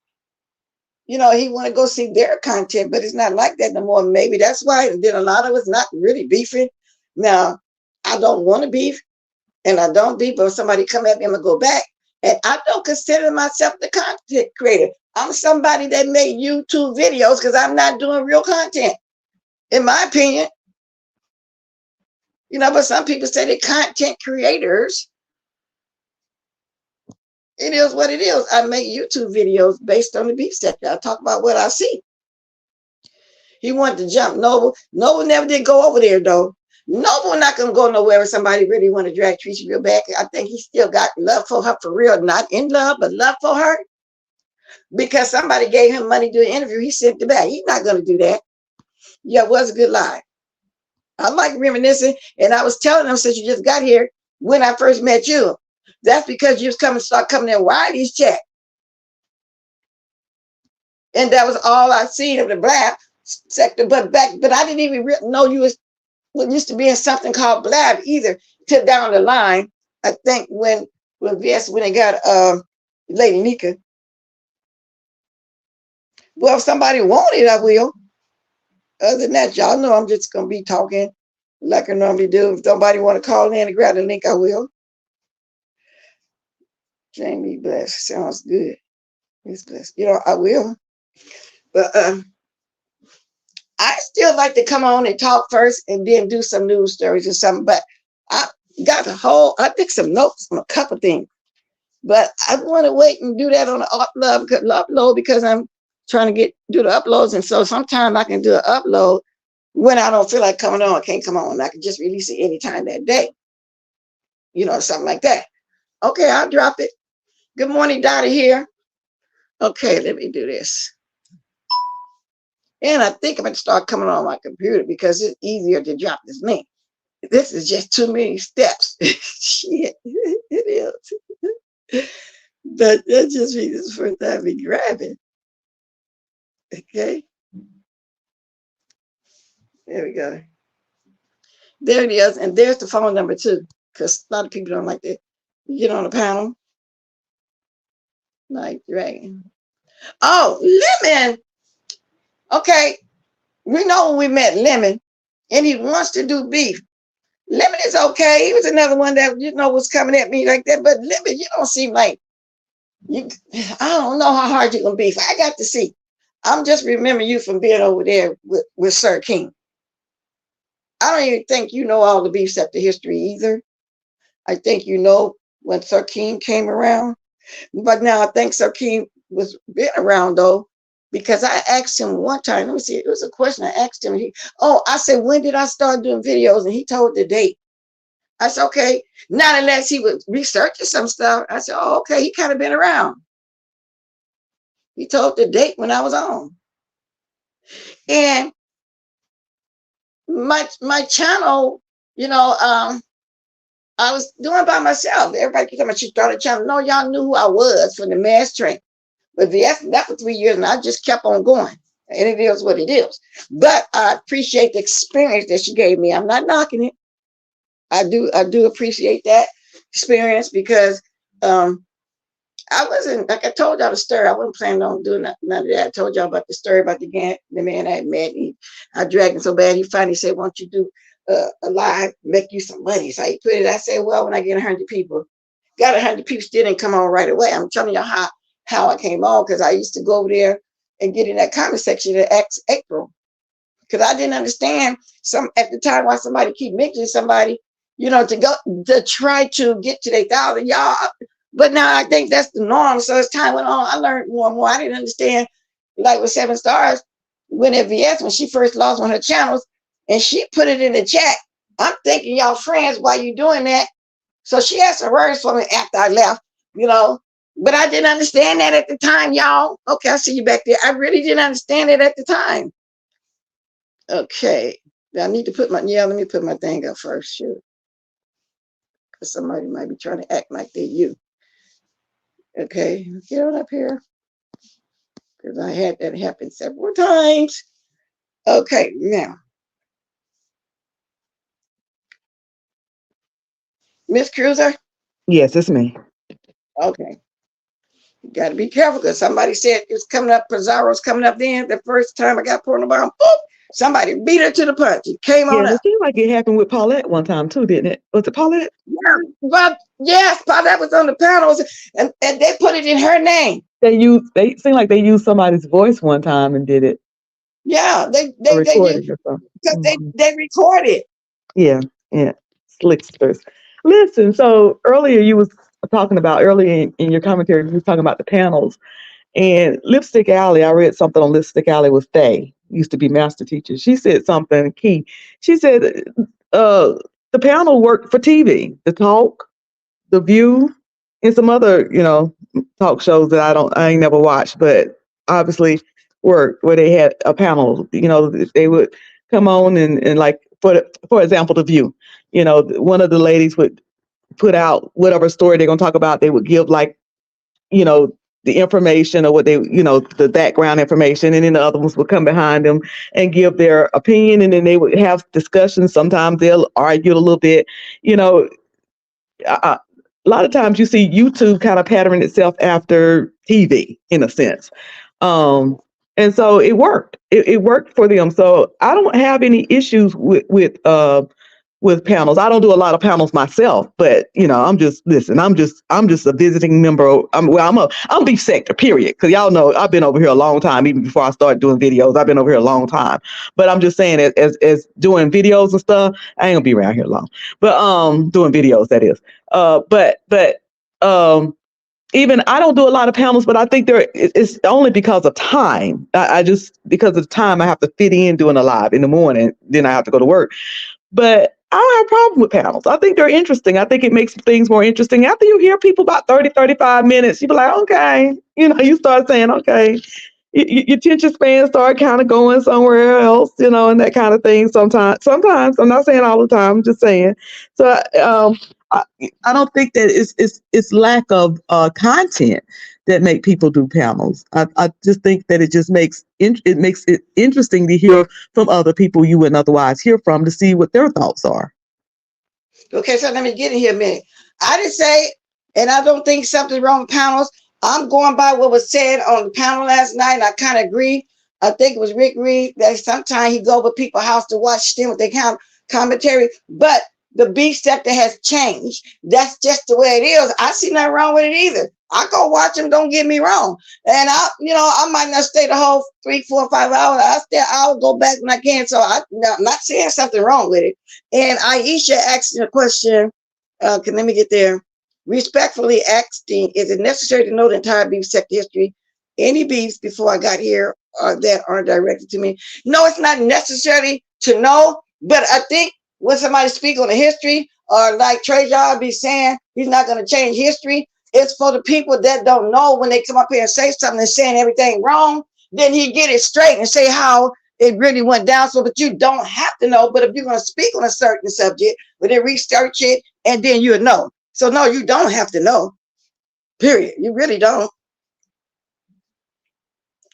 he want to go see their content, but it's not like that no more. Maybe that's why. And then a lot of us not really beefing. Now, I don't want to beef, and I don't beef, but if somebody come at me, I'm gonna go back. And I don't consider myself the content creator. I'm somebody that made YouTube videos because I'm not doing real content, in my opinion. But some people say they're content creators. It is what it is. I make YouTube videos based on the beef sector. I talk about what I see. He wanted to jump Noble. Noble never did go over there, though. Noble not going to go nowhere if somebody really want to drag Tricia real back. I think he still got love for her for real. Not in love, but love for her. Because somebody gave him money to do an interview. He sent it back. He's not going to do that. Yeah, it was a good lie. I like reminiscing. And I was telling them since you just got here, when I first met you, that's because you was start coming in Wiley's chat. And that was all I seen of the Black sector. But I didn't even know you was what used to be in something called Blab either till down the line. I think when they got Lady Nika. Well, if somebody want it, I will. Other than that, y'all know I'm just gonna be talking like I normally do. If somebody want to call in and grab the link, I will. Jamie Bless sounds good. It's blessed. I will. But I still like to come on and talk first and then do some news stories or something. But I got I took some notes on a couple things. But I want to wait and do that on the upload because I'm trying to do the uploads. And so sometimes I can do an upload when I don't feel like coming on. I can't come on. I can just release it anytime that day. Something like that. Okay, I'll drop it. Good morning, Dottie here. Okay, let me do this. And I think I'm going to start coming on my computer because it's easier to drop this link. This is just too many steps. Shit, it is. But that just means it's the first time we grab it. Okay. There we go. There it is. And there's the phone number too, because a lot of people don't like to get on the panel. Like dragging. Oh, Lemon. Okay. We know when we met Lemon, and he wants to do beef. Lemon is okay. He was another one that was coming at me like that. But Lemon, you don't seem like you. I don't know how hard you're gonna beef. I got to see. I'm just remembering you from being over there with Sir King. I don't even think you know all the beef sector history either. I think when Sir King came around. But now I think Sir King was been around though, because I asked him one time, let me see, it was a question I asked him. I said, when did I start doing videos? And he told the date. I said, okay, not unless he was researching some stuff. I said, oh, okay, he kind of been around. He told the date when I was on. And my channel, I was doing by myself. Everybody kept telling me she started a channel. No, y'all knew who I was from the mass train. But that for 3 years, and I just kept on going. And it is what it is. But I appreciate the experience that she gave me. I'm not knocking it. I do appreciate that experience because I wasn't, like I told y'all the story. I wasn't planning on doing none of that. I told y'all about the story about the man I had met. I dragged him so bad. He finally said, why don't you do a live, make you some money? So he put it. I said, well, when I get 100 people, got 100 people, still didn't come on right away. I'm telling you how I came on, because I used to go over there and get in that comment section to ask April. Because I didn't understand at the time why somebody keep mentioning somebody, to try to get to their 1,000, y'all. But now I think that's the norm. So as time went on, I learned more and more. I didn't understand, like with 7 Stars, when she first lost one of her channels, and she put it in the chat. I'm thinking y'all friends, why you doing that? So she had some words for me after I left, but I didn't understand that at the time, y'all. Okay, I see you back there. I really didn't understand it at the time. Okay, I need to let me put my thing up first. Sure. Somebody might be trying to act like they're you. Okay, get on up here because I had that happen several times. Okay, now, Miss Cruiser. Yes, it's me. Okay, you got to be careful because somebody said it's coming up. Pizarro's coming up. Then the first time I got put on the bottom, boop, somebody beat her to the punch. It came Yeah, on and up. it seemed like it happened with Paulette one time too, didn't it? Was it Paulette? Yeah, but yes, Paulette was on the panels, and they put it in her name. They seemed like they used somebody's voice one time and did it, Yeah, a they did recording or something. because Hmm. they recorded. Yeah, yeah, slicksters. Listen, so earlier you was talking about earlier in your commentary, you was talking about the panels and Lipstick Alley. I read something on Lipstick Alley with Faye, used to be master teacher. She said something key. She said, uh, the panel worked for TV, the talk, the View, and some other, talk shows that I ain't never watched, but obviously worked where they had a panel. They would come on and like for example, the View. One of the ladies would put out whatever story they're gonna talk about. They would give like you know the information or what the background information, and then the other ones would come behind them and give their opinion, and then they would have discussions. Sometimes they'll argue a little bit. You know, a lot of times you see YouTube kind of pattern itself after TV in a sense. Um, and so it worked. It worked for them. So I don't have any issues with panels. I don't do a lot of panels myself, but I'm just listen. I'm just a visiting member. I'm beef sector. Period. Because y'all know I've been over here a long time. Even before I started doing videos, I've been over here a long time. But I'm just saying, as doing videos and stuff, I ain't gonna be around here long. But doing videos, that is. But even I don't do a lot of panels, but I think it's only because of time. I just because of time I have to fit in doing a live in the morning, then I have to go to work. But I don't have a problem with panels. I think they're interesting. I think it makes things more interesting. After you hear people about 30, 35 minutes, you be like, okay, you start saying, okay, your attention span start kind of going somewhere else, and that kind of thing. Sometimes I'm not saying all the time. I'm just saying. So I, I don't think that it's lack of content that make people do panels. I just think that it makes it interesting to hear from other people you wouldn't otherwise hear from to see what their thoughts are. Okay, so let me get in here a minute. I didn't say, and I don't think something's wrong with panels. I'm going by what was said on the panel last night, and I kind of agree. I think it was Rick Reed that sometimes he go over people's house to watch them with their commentary, but the beef sector has changed. That's just the way it is. I see nothing wrong with it either. I go watch them. Don't get me wrong. And I might not stay the whole 3, 4, 5 hours. I'll go back when I can. So I'm not saying something wrong with it. And Aisha asked a question. Let me get there. Respectfully asking, is it necessary to know the entire beef sector history? Any beefs before I got here that aren't directed to me? No, it's not necessary to know. But I think when somebody speaks on the history, or like Trey John be saying, he's not going to change history. It's for the people that don't know when they come up here and say something and saying everything wrong. Then he get it straight and say how it really went down. So, but you don't have to know. But if you're going to speak on a certain subject, but then research it and then you'll know. So no, you don't have to know. Period. You really don't.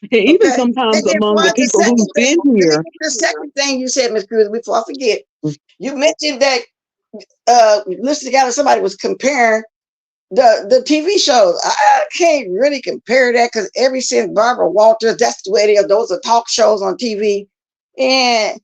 And even Okay. sometimes And then among the what the people second who've thing, been here. the second thing you said, Ms. Cruz, before I forget, you mentioned that listening to somebody was comparing the TV shows. I can't really compare that because ever since Barbara Walters, that's the way they are. Those are talk shows on TV. And,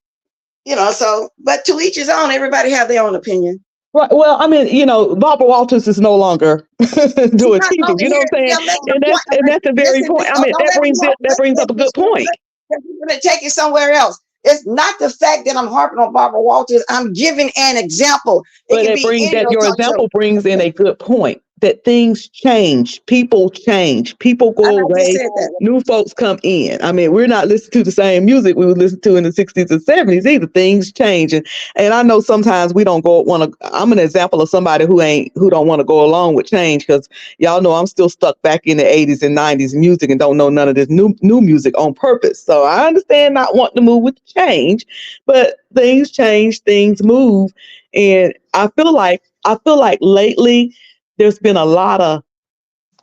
so, but to each his own, everybody have their own opinion. Right. Well, I mean, Barbara Walters is no longer She's doing not TV. over You know here. what I'm saying? Yeah, making a And point. that's the very Listen, point. I mean, don't let me talk. that brings up a good point. You're going to take it somewhere else. It's not the fact that I'm harping on Barbara Walters. I'm giving an example. It But can be any of those your talk shows. example brings in a good point that things change, people And go I just away, said that. new folks come in. I mean, we're not listening to the same music we would listen to in the 60s and 70s either. Things change, and I know sometimes we don't want to. I'm an example of somebody who don't want to go along with change because y'all know I'm still stuck back in the 80s and 90s music and don't know none of this new music on purpose. So I understand not wanting to move with change, but things change, things move. And I feel like I feel like lately there's been a lot of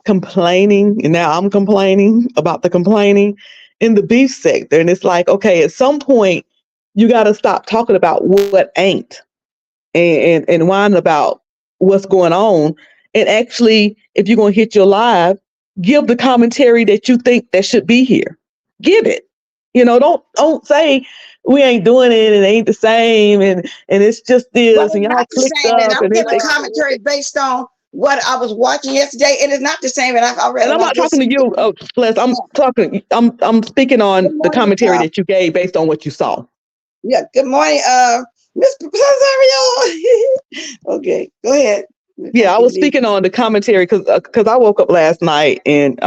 complaining, and now I'm complaining about the complaining in the beef sector. And it's like, okay, at some point, you got to stop talking about what ain't and whining about what's going on. And actually, if you're going to hit your live, give the commentary that you think that should be here. Give it. Don't say we ain't doing it and it ain't the same and it's just Well, this and it's y'all not the clicked same, and up I'm and giving it's commentary based on what I was watching yesterday. It is not the same, and I read, and I'm and I not talking just to you, Bless. I'm speaking good on the morning. commentary that you gave based on what you saw. Yeah, good morning, Miss Rosario. Okay, go ahead. Yeah, I was speaking on the commentary because I woke up last night and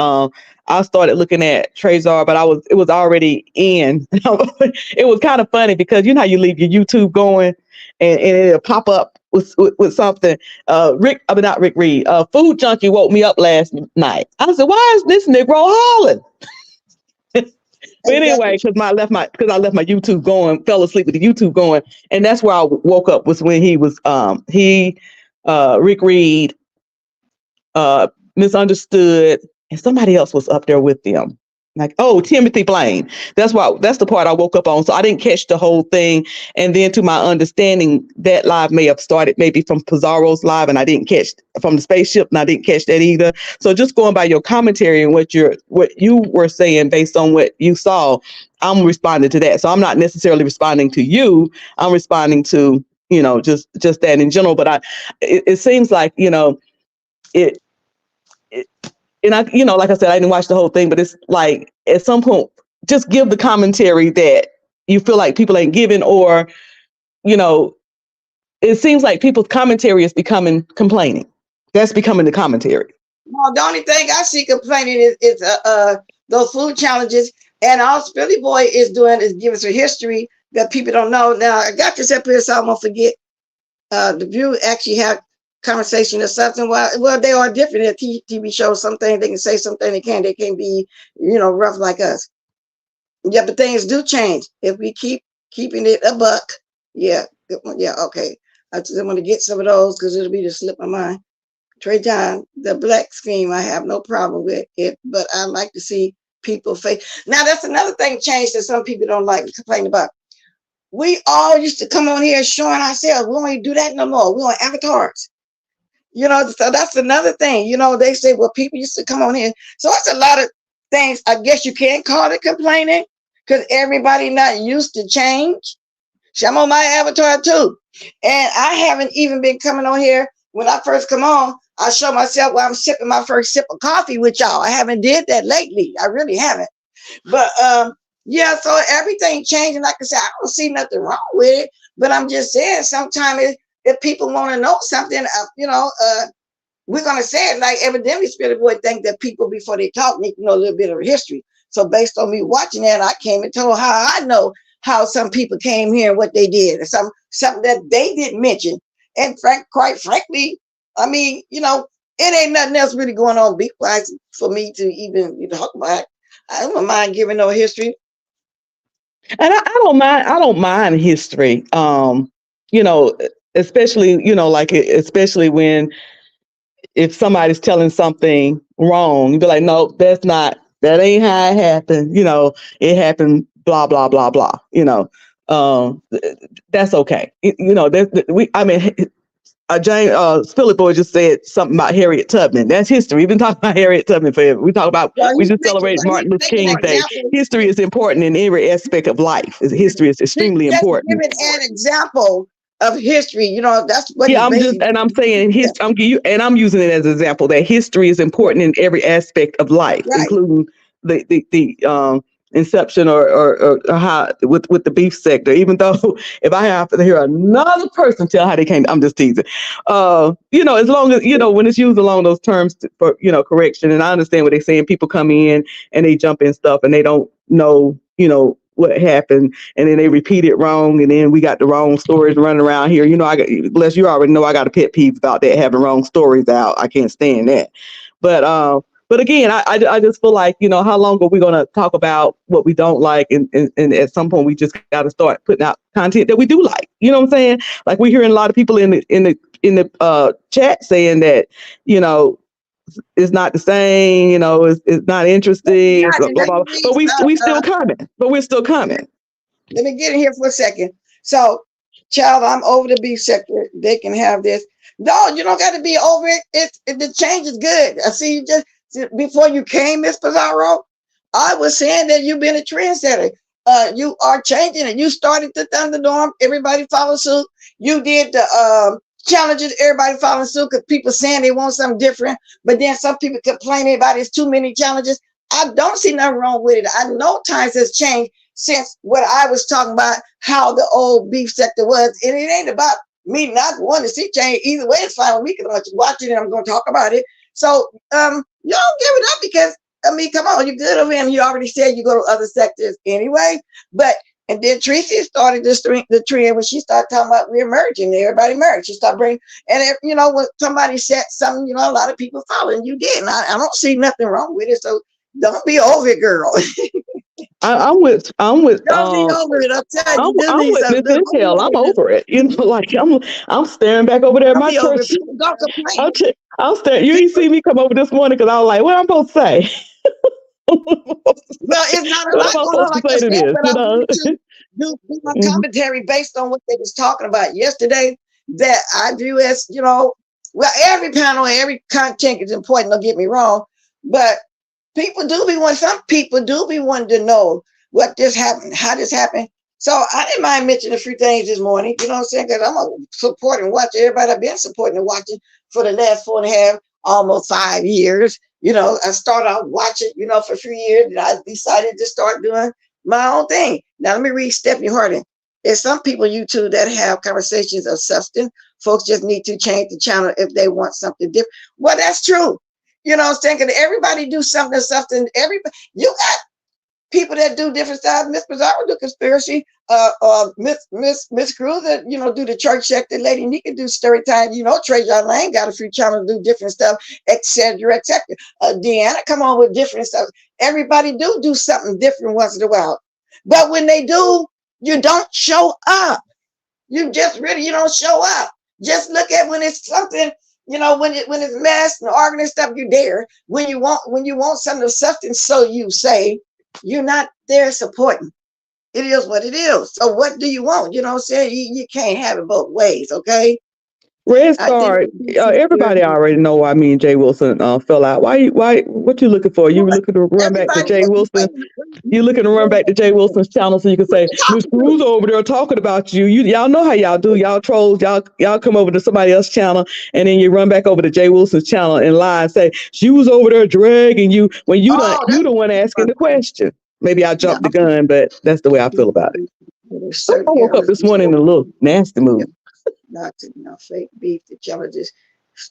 I started looking at Trezor, but it was already in. It was kind of funny because you know how you leave your YouTube going and it'll pop up with something. Not Rick Reed. Food Junkie woke me up last night. I said, "Why is this Negro hollering?" But anyway, Exactly. because I left my YouTube going, fell asleep with the YouTube going, and that's where I woke up was when he was Rick Reed, Misunderstood, and somebody else was up there with them. Like, oh, Timothy Blaine. That's the part I woke up on. So I didn't catch the whole thing. And then to my understanding, that live may have started maybe from Pizarro's live, and I didn't catch from the spaceship, and I didn't catch that either. So just going by your commentary and what you were saying based on what you saw, I'm responding to that. So I'm not necessarily responding to you. I'm responding to, just that in general. But it seems like, it and I, like I said, I didn't watch the whole thing, but it's like at some point, just give the commentary that you feel like people ain't giving, or, you know, it seems like people's commentary is becoming complaining. That's becoming the commentary. Well, the only thing I see complaining is those food challenges, and all Philly Boy is doing is giving us a history that people don't know. Now, I got this up here so I won't forget. The View actually had conversation or something. Well, they are different at TV shows. Something they can say, something they can't. They can't be, rough like us. Yeah, but things do change if we keep keeping it a buck. Yeah, yeah, okay. I just want to get some of those because it'll be to slip my mind. Trey John, the black scheme, I have no problem with it, but I like to see people face. Now, that's another thing changed that some people don't like to complain about. We all used to come on here showing ourselves. We don't even do that no more. We want avatars. So that's another thing. They say, well, people used to come on here. So it's a lot of things. I guess you can't call it complaining because everybody not used to change. I'm on my avatar too. And I haven't even been coming on here. When I first come on, I show myself while I'm sipping my first sip of coffee with y'all. I haven't did that lately. I really haven't. But yeah, so everything changing. Like I said, I don't see nothing wrong with it. But I'm just saying, sometimes if people want to know something, we're gonna say it. Like evidently, Spirit Boy think that people before they talk need to know a little bit of history. So based on me watching that, I came and told how I know how some people came here and what they did, and something that they didn't mention. And quite frankly, I mean, it ain't nothing else really going on beef-wise for me to even talk about. I don't mind giving no history. And I don't mind. I don't mind history. You know, especially like especially when if somebody's telling something wrong, you'd be like, no, that ain't how it happened. It happened. Blah blah blah blah. That's okay. Philip Boy just said something about Harriet Tubman. That's history. We've been talking about Harriet Tubman forever. Well, We just celebrated Martin Luther he's making King an Day. example. History is important in every aspect of life. History is He's extremely just important. giving an example of history. That's what Yeah, he's basically. I'm saying Yeah, I'm using it as an example that history is important in every aspect of life, right. including the inception or how with the beef sector. Even though if I have to hear another person tell how they came, I'm just teasing. As long as when it's used along those terms for correction, and I understand what they're saying. People come in and they jump in stuff and they don't know what happened, and then they repeat it wrong, and then we got the wrong stories running around here. Bless, you already know I got a pet peeve about that, having wrong stories out. I can't stand that. But again, I just feel like, how long are we going to talk about what we don't like? And at some point, we just got to start putting out content that we do like. You know what I'm saying? Like we're hearing a lot of people in the in the chat saying that, you know, it's not the same, you know, it's not interesting, blah, blah, blah. But we still coming. But we're still coming. Let me get in here for a second. So, child, I'm over the beef sector. They can have this. No, you don't got to be over it. The change is good. I see you just before you came, Miss Pizarro. I was saying that you've been a trendsetter. You are changing it. You started the Thunderdome. Everybody followed suit. You did the challenges. Everybody followed suit because people saying they want something different. But then some people complaining about it's too many challenges. I don't see nothing wrong with it. I know times has changed since what I was talking about, how the old beef sector was. And it ain't about me not wanting to see change. Either way, it's fine with me because I'm watching it and I'm going to talk about it. So you don't give it up because, I mean, come on, you're good over here. And you already said you go to other sectors anyway. But, and then Tracy started the trend when she started talking about we're merging. Everybody merged. She started bringing, and if, you know, when somebody said something, you know, a lot of people follow, and you did. And I don't see nothing wrong with it. So don't be over it, girl. I'm with Don't be over it. I'm telling you, I'm with Miss Intel. I'm over it. You know, like I'm staring back over there at my church. Don't complain. I'm staring. You didn't see me come over this morning because I was like, what I'm supposed to say? Well, it's not a What lot am I going on, supposed to like I say said, to this? but You I know? wanted to do my commentary based on what they was talking about yesterday that I view as, you know, well, every panel and every content is important, don't get me wrong, but some people do be wanting to know what this happened, how this happened. So I didn't mind mentioning a few things this morning, you know what I'm saying? Because I'm a support and watch everybody I've been supporting and watching for the last 4.5, almost 5 years. You know, I started out watching, you know, for a few years, and I decided to start doing my own thing. Now let me read Stephanie Harding. There's some people YouTube that have conversations of substance. Folks just need to change the channel if they want something different. Well, that's true. You know what I'm saying? Because everybody do something. Everybody, you got people that do different styles. Miss Pizarro do conspiracy. Miss Cruz that, you know, do the church sector. Lady Nika do story time. You know, Trajan Lane got a few channels do different stuff, etc., etc. Deanna come on with different stuff. Everybody do something different once in a while. But when they do, you don't show up. You don't show up. Just look at when it's something, you know, when it's mess and arguing and stuff, you're there. When you want something of substance, so you say, you're not there supporting. It is what it is. So what do you want? You know what I'm saying? You can't have it both ways, okay? Red Star, everybody already know why me and Jay Wilson fell out. What you looking for? You were looking to run back to Jay Wilson? You looking to run back to Jay Wilson's channel so you can say, Miss Cruz over there talking about you. Y'all know how y'all do. Y'all trolls. Y'all come over to somebody else's channel and then you run back over to Jay Wilson's channel and lie and say she was over there dragging you when you the one asking the question. Maybe I jumped the gun, but that's the way I feel about it. I woke up this morning in a little nasty mood. Not to, you know, fake beef. The challenges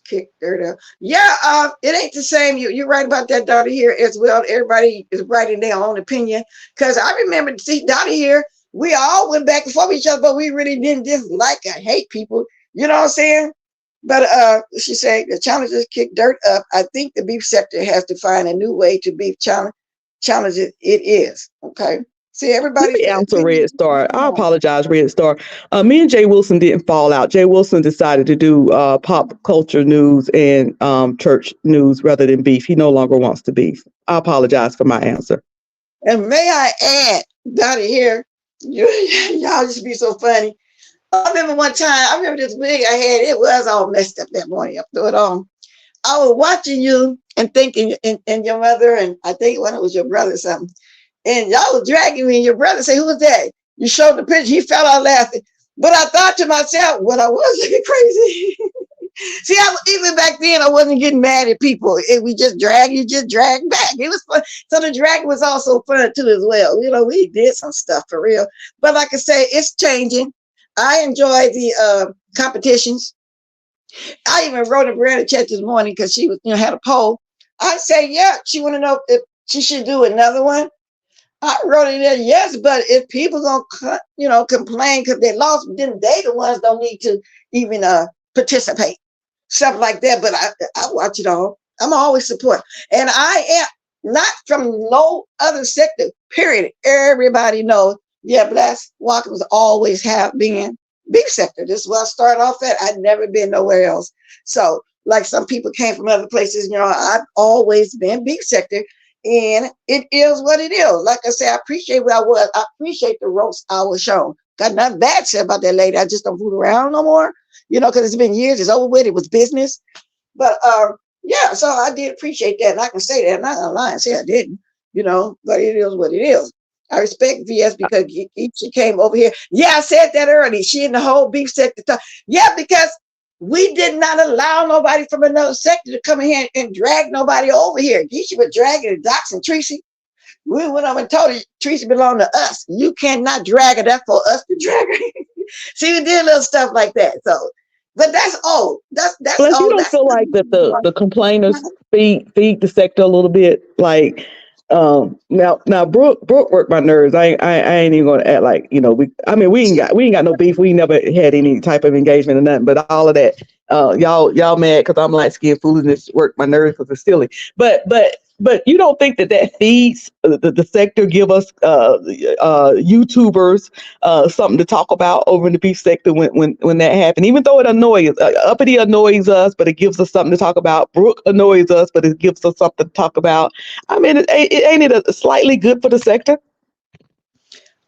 kick dirt up. Yeah, it ain't the same. You're right about that, Dottie here as well. Everybody is writing their own opinion. Because I remember, see, Dottie here, we all went back and forth with each other, but we really didn't dislike or hate people. You know what I'm saying? But she said the challenges kick dirt up. I think the beef sector has to find a new way to beef challenges. It is okay. See, everybody. Let me answer Red Star. I apologize, Red Star. Me and Jay Wilson didn't fall out. Jay Wilson decided to do pop culture news and church news rather than beef. He no longer wants to beef. I apologize for my answer. And may I add, Dottie here, y'all just be so funny. I remember one time, I remember this wig I had, it was all messed up that morning. I threw it on. I was watching you and thinking, and your mother, and I think one it was your brother or something. And y'all was dragging me, and your brother said, who was that? You showed the picture, he fell out laughing. But I thought to myself, well, I was looking crazy. See, even back then, I wasn't getting mad at people. You just drag back. It was fun. So the drag was also fun too as well. You know, we did some stuff for real. But like I say, it's changing. I enjoy the competitions. I even wrote a Brianna chat this morning because she was, had a poll. I say, yeah, she want to know if she should do another one. I wrote it there, yes, but if people gonna complain because they lost, then they the ones don't need to even participate, stuff like that. But I watch it all. I'm always support, and I am not from no other sector. Period. Everybody knows. Yeah, Blacks Walkers always have been beef sector. This is where I started off at. I'd never been nowhere else. So, like some people came from other places, I've always been beef sector, and it is what it is. Like I said, I appreciate where I was. I appreciate the roast I was shown. Got nothing bad said about that lady. I just don't fool around no more, because it's been years. It's over with. It was business. But yeah, so I did appreciate that. And I can say that. I'm not gonna lie and say I didn't, but it is what it is. I respect VS because she came over here. Yeah, I said that earlier. She in the whole beef sector. Yeah, because we did not allow nobody from another sector to come in here and drag nobody over here. She was dragging the Doxing Tracy. We went over and told her Tracy belonged to us. You cannot drag her. That's for us to drag her. See, we did little stuff like that. So, but that's old. That's Plus, you old. don't That's feel like that the complainers feed the sector a little bit. Like now Brooke worked my nerves. I ain't even gonna act like we ain't got no beef. We never had any type of engagement or nothing. But all of that, y'all mad because I'm light skinned foolishness worked my nerves because it's silly. But you don't think that feeds the sector, give us YouTubers something to talk about over in the beef sector when that happened, even though it annoys Uppity annoys us, but it gives us something to talk about. Brooke annoys us, but it gives us something to talk about. I mean, ain't it slightly good for the sector?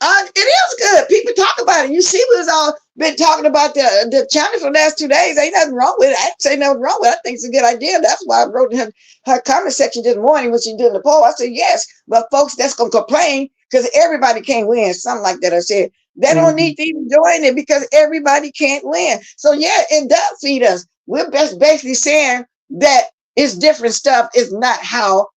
It is good. People talk about it. You see, we was all been talking about the channel for the last 2 days. Ain't nothing wrong with it. I didn't say nothing wrong with it. I think it's a good idea. That's why I wrote in her comment section this morning when she did the poll. I said, yes, but folks that's going to complain because everybody can't win. Something like that. I said, they don't need to even join it because everybody can't win. So, yeah, it does feed us. We're basically saying that it's different stuff. It's not how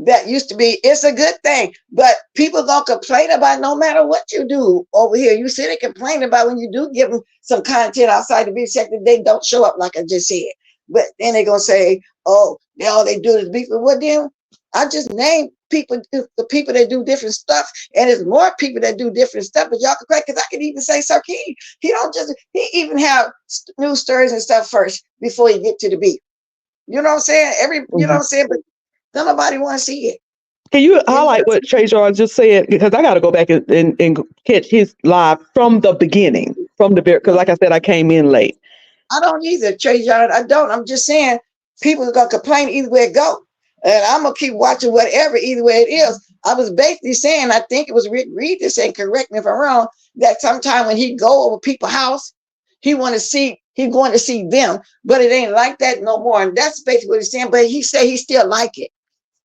that used to be. It's a good thing, but people gonna complain about no matter what you do over here. You see, they complain about when you do give them some content outside the beef sector, they don't show up like I just said. But then they gonna say, "Oh, all they do is beef." Well, then I just named people, the people that do different stuff, and there's more people that do different stuff. But y'all can crack because I can even say Sir Key. He even have news stories and stuff first before you get to the beef. You know what I'm saying? You know what I'm saying? But don't nobody want to see it. Can you highlight what Trey George just said? Because I got to go back and catch his live from the beginning, because like I said, I came in late. I don't either, Trey John. I don't. I'm just saying people are going to complain either way it go. And I'm going to keep watching whatever, either way it is. I was basically saying, I think it was Rick Reed that said, correct me if I'm wrong, that sometime when he go over people's house, he's going to see them, but it ain't like that no more. And that's basically what he's saying. But he said he still like it.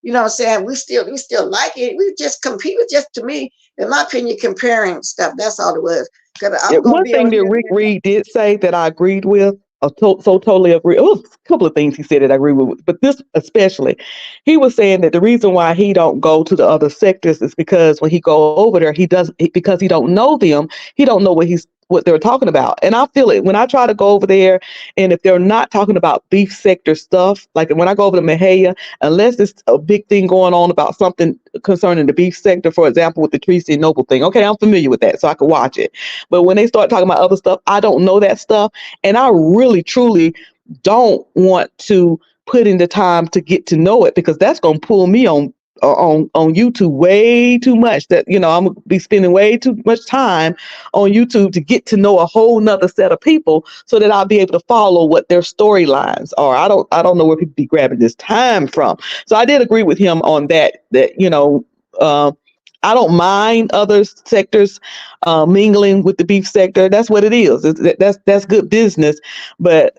You know what I'm saying? We still like it. We just compete with, just to me, in my opinion, comparing stuff. That's all it was. One thing that Rick Reed did say that I agreed with, totally agree. Oh, a couple of things he said that I agree with, but this especially, he was saying that the reason why he don't go to the other sectors is because when he go over there, because he don't know them, he don't know what they're talking about. And I feel it when I try to go over there, and if they're not talking about beef sector stuff, like when I go over to Mahia, unless it's a big thing going on about something concerning the beef sector, for example, with the Tracy and Noble thing, okay, I'm familiar with that, so I can watch it. But when they start talking about other stuff, I don't know that stuff, and I really, truly don't want to put in the time to get to know it, because that's going to pull me on YouTube way too much. That I'm gonna be spending way too much time on YouTube to get to know a whole nother set of people, so that I'll be able to follow what their storylines are. I don't know where people be grabbing this time from. So I did agree with him on that. I don't mind other sectors mingling with the beef sector. That's what it is. That's good business. But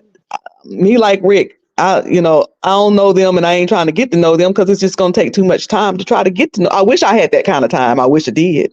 me, like Rick, I don't know them, and I ain't trying to get to know them because it's just going to take too much time to try to get to know. I wish I had that kind of time. I wish I did.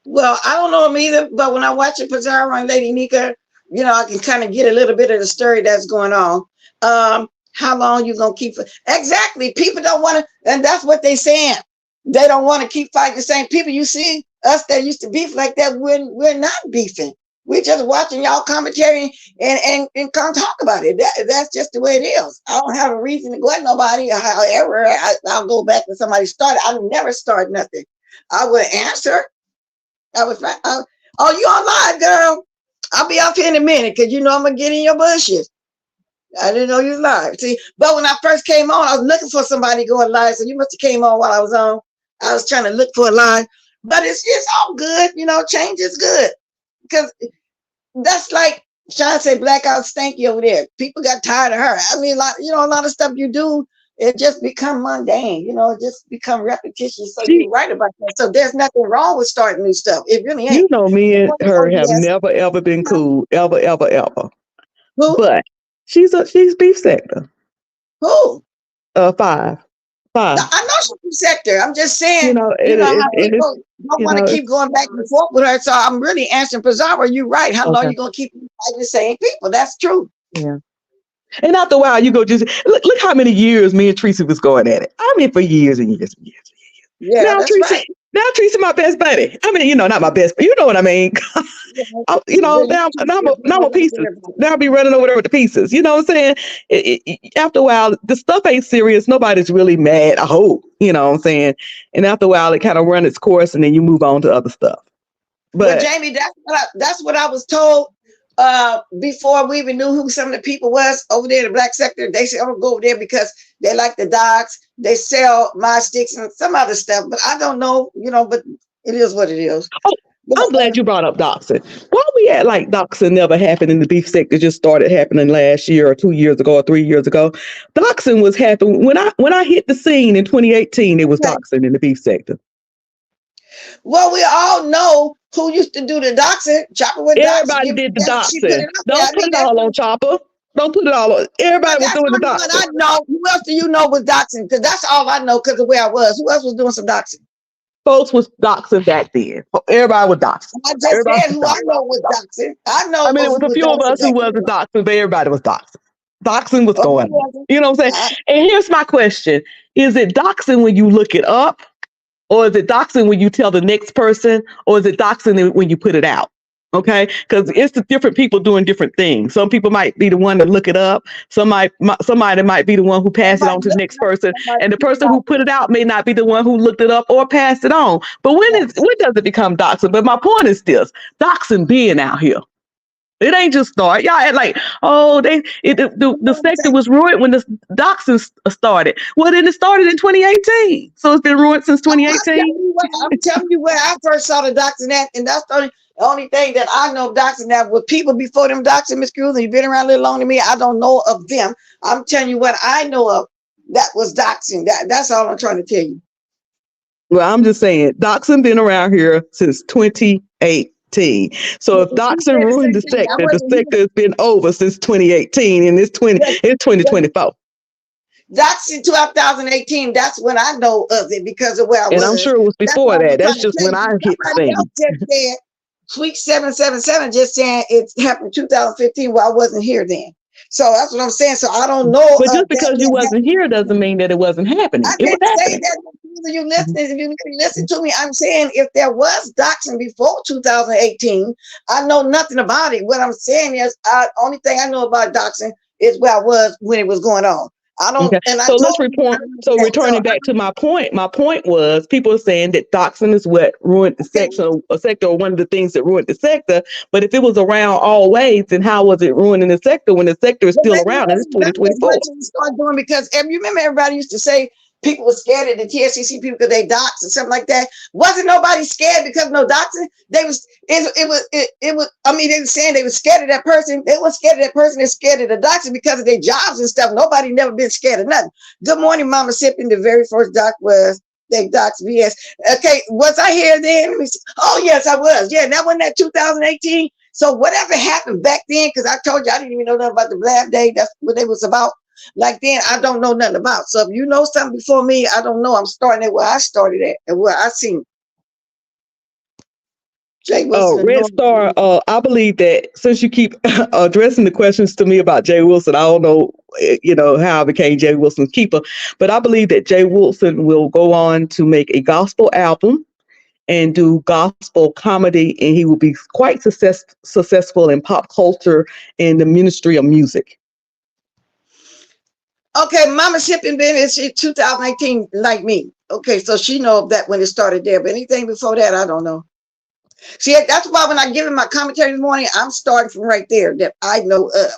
Well, I don't know them either, but when I watch it, Pizarro and Lady Nika, I can kind of get a little bit of the story that's going on. How long you gonna keep it? Exactly. People don't want to, and that's what they saying. They don't want to keep fighting the same people. You see, us that used to beef like that, we're not beefing. We're just watching y'all commentary and come talk about it. That's just the way it is. I don't have a reason to go at nobody. However, I'll go back when somebody started. I never start nothing. I would answer. I was like, oh, you on live, girl? I'll be off here in a minute because I'm gonna get in your bushes. I didn't know you was live. See, but when I first came on, I was looking for somebody going live. So you must have came on while I was on. I was trying to look for a live, but it's all good. Change is good because that's like Sean said, blackout stanky over there. People got tired of her. I mean, a lot of stuff you do, it just become mundane. It just become repetition. So She, you're right about that. So there's nothing wrong with starting new stuff. It really ain't. you know, me and her So have yes, never ever been cool, ever, ever, ever. who, But she's beef sector. who? 5, No, 5. I know she's from sector. I'm just saying, You know, how and it's, people don't you want to know, it's keep going back and forth with her. So I'm really answering Pizarro. You're right. How long okay. you gonna keep fighting the same people? That's true. Yeah. And after a while, you go just look how many years me and Tracy was going at it. I mean, for years and years and years. Yeah, Now that's Tracy, right. My best buddy. I mean, not my best, but you know what I mean. Yeah, Now, you now I'm a don't like pieces. everybody. Now I'll be running over there with the pieces. You know what I'm saying? After a while, the stuff ain't serious. Nobody's really mad. I hope. You know what I'm saying? And after a while, it kind of run its course, and then you move on to other stuff. Well, But Jamie, that's what I was told before we even knew who some of the people was over there in the black sector. They said, "I'm gonna go over there because they like the dogs. They sell my sticks and some other stuff." But I don't know, but it is what it is. oh, But, I'm glad you brought up doxing. Why we act like doxing never happened in the beef sector? Just started happening last year, or 2 years ago, or 3 years ago. Doxing was happening when I hit the scene in 2018. It was okay. doxing in the beef sector. Well, we all know who used to do the doxing. Chopper with doxing. Everybody Give did the that she put doxing. it out there. Don't I put mean, it all on Chopper. Don't put it all on. Everybody was that's doing the only one doxing. I know. Who else do you know was doxing? Because that's all I know because of where I was. Who else was doing some doxing? Folks was doxing back then. Everybody was doxing. I just Everybody said was who I doxing. know was doxing. I I know mean, it who was a was few of doxing us who back wasn't then. doxing, but everybody was doxing. Doxing was Oh, going who on. wasn't? You know what I'm saying? I, And here's my question. Is it doxing when you look it up? Or is it doxing when you tell the next person? Or is it doxing when you put it out? Okay, because it's the different people doing different things. Some people might be the one to look it up. Somebody might be the one who passed it somebody on to the look next person, somebody and the person who put somebody. it out may not be the one who looked it up or passed it on. But Yes. when does it become doxing? But my point is this: doxing being out here. It ain't just start. Y'all act like, oh, You the know what I'm sector saying? was ruined when the doxing started. Well, then it started in 2018. So it's been ruined since I'm 2018. telling you what. I'm telling you where I first saw the doxing at, and that's the only thing that I know of doxing that with people before them doxing, Miss Cruz, and you've been around a little longer than me. I don't know of them. I'm telling you what I know of that was doxing. That's all I'm trying to tell you. Well, I'm just saying, doxing been around here since 2018. So if She doxing said the ruined same thing. I the wasn't sector here. has been over since 2018, and But, it's but 2024. that's in 2018. That's when I know of it because of where I And I'm was. sure it was That's what before I'm that. That's trying to just tell when you. I hit the Somebody else scene. just said Tweak 777 just saying it happened 2015. Well, I wasn't here then. So that's what I'm saying. So I don't know But just of because you that wasn't here doesn't mean that it wasn't I happening. It was didn't say happening. that you Mhm. listening. If you really listen to me, I'm saying if there was doxing before 2018, I know nothing about it. What I'm saying is, only thing I know about doxing is where I was when it was going on. I don't, Okay. and I So told let's you I report. don't know So that. So returning back to my point, was people are saying that doxing is what ruined the okay, sector, or one of the things that ruined the sector. But if it was around always, then how was it ruining the sector when the sector is but still maybe it around and it's wasn't done as 2024? much as we started doing because you remember everybody used to say people were scared of the TSCC people because they doxed and something like that. Wasn't nobody scared because of no doxing? They was it was. I mean, they were saying they were scared of that person. They weren't scared of that person. They're scared of the doxing because of their jobs and stuff. Nobody never been scared of nothing. Good morning, Mama Sipping. The very first doc was they dox VS. Okay, was I here then? Let me see. Oh yes, I was. Yeah, that wasn't that 2018. So whatever happened back then, because I told you I didn't even know nothing about the Blab Day. That's what it was about. Like then, I don't know nothing about. So if you know something before me, I don't know. I'm starting at where I started at and where I seen Jay Wilson. Red Star, I believe that since you keep addressing the questions to me about Jay Wilson, I don't know, how I became Jay Wilson's keeper, but I believe that Jay Wilson will go on to make a gospel album and do gospel comedy, and he will be quite successful in pop culture and the ministry of music. Okay, Mama Shipping been is 2018 like me. Okay, so she know that when it started there, but anything before that, I don't know. See, that's why when I give him my commentary this morning, I'm starting from right there that I know of.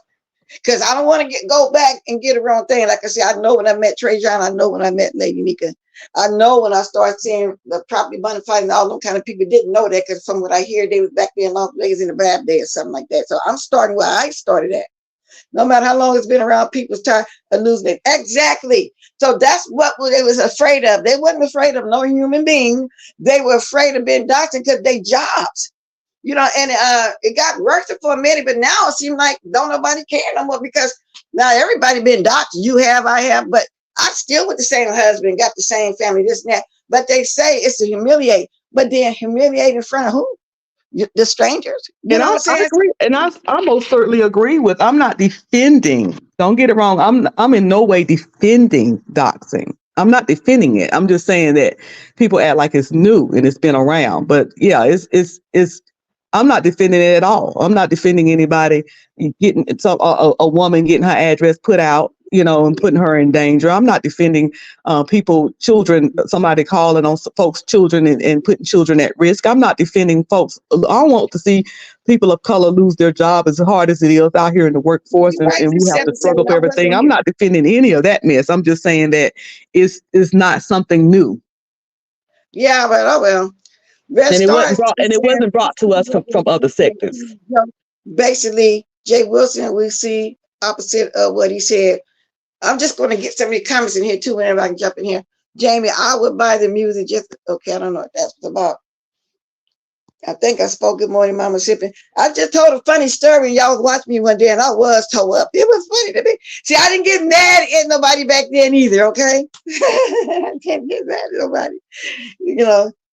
Because I don't want to go back and get the wrong thing. Like I said, I know when I met Trey John, I know when I met Lady Nika. I know when I started seeing the property money fight and all them kind of people didn't know that because from what I hear, they was back there in Las Vegas in the bad day or something like that. So I'm starting where I started at. No matter how long it's been around, people's tired of losing it. Exactly. So that's what they was afraid of. They wasn't afraid of no human being. They were afraid of being doctored because they jobs. You know, and it got worse for a minute, but now it seems like don't nobody care no more because now everybody been doctored. You have, I have, but I'm still with the same husband, got the same family, this and that. But they say it's to humiliate, but then humiliate in front of who? The strangers. You And know what I I'm saying? agree, and I most certainly agree with. I'm not defending. Don't get it wrong. I'm in no way defending doxing. I'm not defending it. I'm just saying that people act like it's new and it's been around. But yeah, it's. I'm not defending it at all. I'm not defending anybody getting a woman getting her address put out, and putting her in danger. I'm not defending people, children, somebody calling on folks' children and putting children at risk. I'm not defending folks. I don't want to see people of color lose their job as hard as it is out here in the workforce, Right. and we have to struggle for I everything. wasn't I'm here. not defending any of that mess. I'm just saying that it's not something new. Yeah, but oh well. Let's And it start wasn't brought and it wasn't brought to us from other sectors. basically Jay Wilson, we see opposite of what he said. I'm just going to get some of the comments in here too whenever I can jump in here. Jamie, I would buy the music just okay. I don't know what that's about. I think I spoke Good Morning Mama Sipping. I just told a funny story. Y'all was watching me one day and I was tore up. It was funny to me. See, I didn't get mad at nobody back then either, okay? I can't get mad at nobody.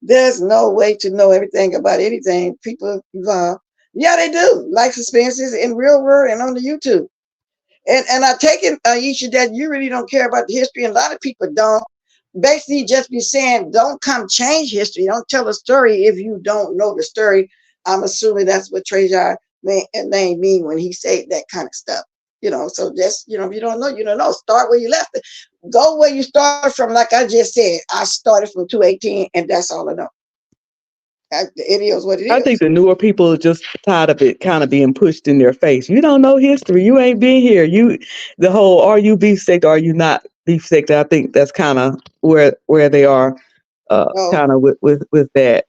There's no way to know everything about anything. People involved. Yeah, they do. Life experiences in real world and on the YouTube. And I take it, Aisha, that you really don't care about the history. And a lot of people don't. Basically, just be saying, don't come change history. Don't tell a story if you don't know the story. I'm assuming that's what Trajan name mean when he said that kind of stuff. So just, if you don't know, you don't know. Start where you left it. Go where you started from. Like I just said, I started from 218, and that's all I know. It is what it I is. think the newer people are just tired of it kind of being pushed in their face. You don't know history. You ain't been here. The whole, are you beef sector? Are you not beef sector? I think that's kind of where they are, Oh, kind of with that.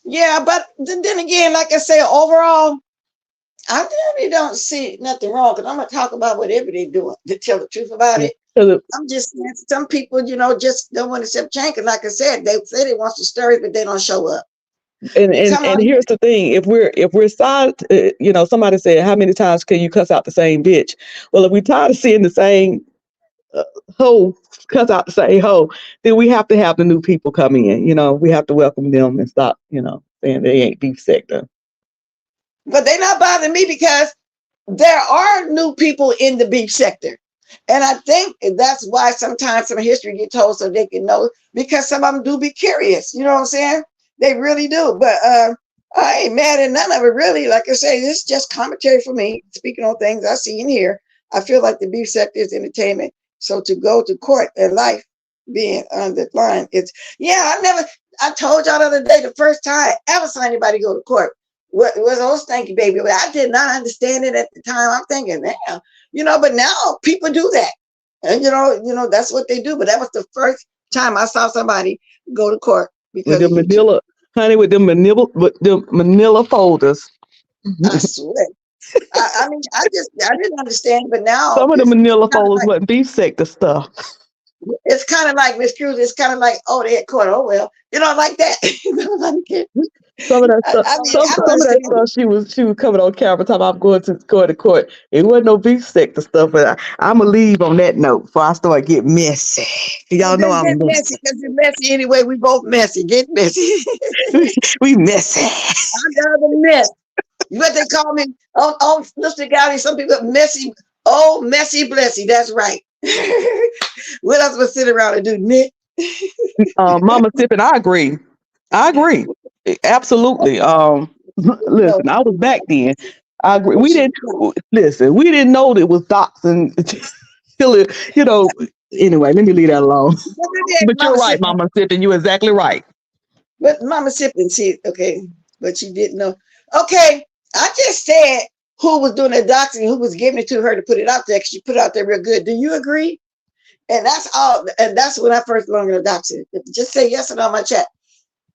yeah, but then again, like I say, overall, I really don't see nothing wrong because I'm gonna talk about whatever they're doing to tell the truth about Yeah. it. So I'm just saying some people, just don't want to accept change. Cause like I said, they say they want the story, but they don't show up. Come and on. here's the thing: if we're silent, somebody said, "How many times can you cuss out the same bitch?" Well, if we're tired of seeing the same hoe cuss out the same hoe, then we have to have the new people come in. We have to welcome them and stop, saying they ain't beef sector. But they're not bothering me because there are new people in the beef sector. And I think that's why sometimes some history get told so they can know, because some of them do be curious. You know what I'm saying? They really do. But I ain't mad at none of it, really. Like I say, this is just commentary for me, speaking on things I see and hear. I feel like the beef sector is entertainment. So to go to court and life being on the line, I told y'all the other day, the first time I ever saw anybody go to court was those stanky baby. But I did not understand it at the time. I'm thinking, damn, but now people do that. And that's what they do. But that was the first time I saw somebody go to court With because the of YouTube. manila, honey, with the manila folders. I swear. I mean, I didn't understand, but now Some of the manila folders wasn't beef sector stuff. it's kind of like Miss Cruz. It's kind of like, oh, they had court. Oh well, like that. Some of that stuff, I mean, I some of that understand. stuff, she was coming on camera talking about I'm going to court. It wasn't no beef sector stuff, but I'm gonna leave on that note before I start getting messy. Y'all know Just I'm get messy messy. because you're messy anyway. We both messy. Get messy. We messy. I'm down to mess. What they call me on Mr. Galley, some people messy, oh messy blessy. That's right. What else would sit around and do, Nick? Mama Tippin, I agree. I agree. Absolutely. No, Listen, I was back then. I agree. but We she didn't listen. We didn't know that it was doxing till Anyway, let me leave that alone. But you're Mama right, sipping. Mama Tippin. You're exactly right. But Mama sipping, see, okay, but she didn't know. Okay, I just said who was doing the doxing, who was giving it to her to put it out there, because she put it out there real good. Do you agree? And that's all. And that's when I first learned the doxing. Just say yes or no on my chat.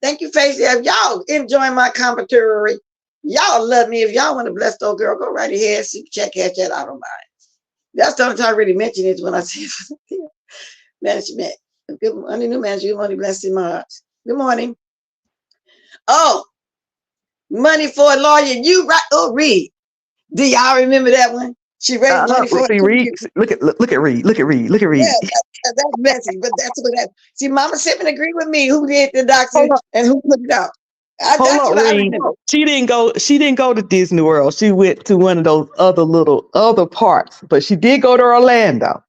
Thank you, Facey. If y'all enjoying my commentary, y'all love me. If y'all want to bless the old girl, go right ahead. Super chat, cash that. I don't mind. That's the only time I really mention it when I see management. Good morning, new manager. Good morning, blessed in my heart. Good morning. Oh, money for a lawyer. You right? Oh, Reed. Do y'all remember that one? She raised money for See, Reed. Look at Reed. Look at Reed. Look at Reed. Yeah, that's messy, but that's what that. See, Mama Sippin agree with me. Who did the Hold doxing up, and who put it out? hold That's up, what I Reed. remember. She didn't go. She didn't go to Disney World. She went to one of those other parts, but she did go to Orlando.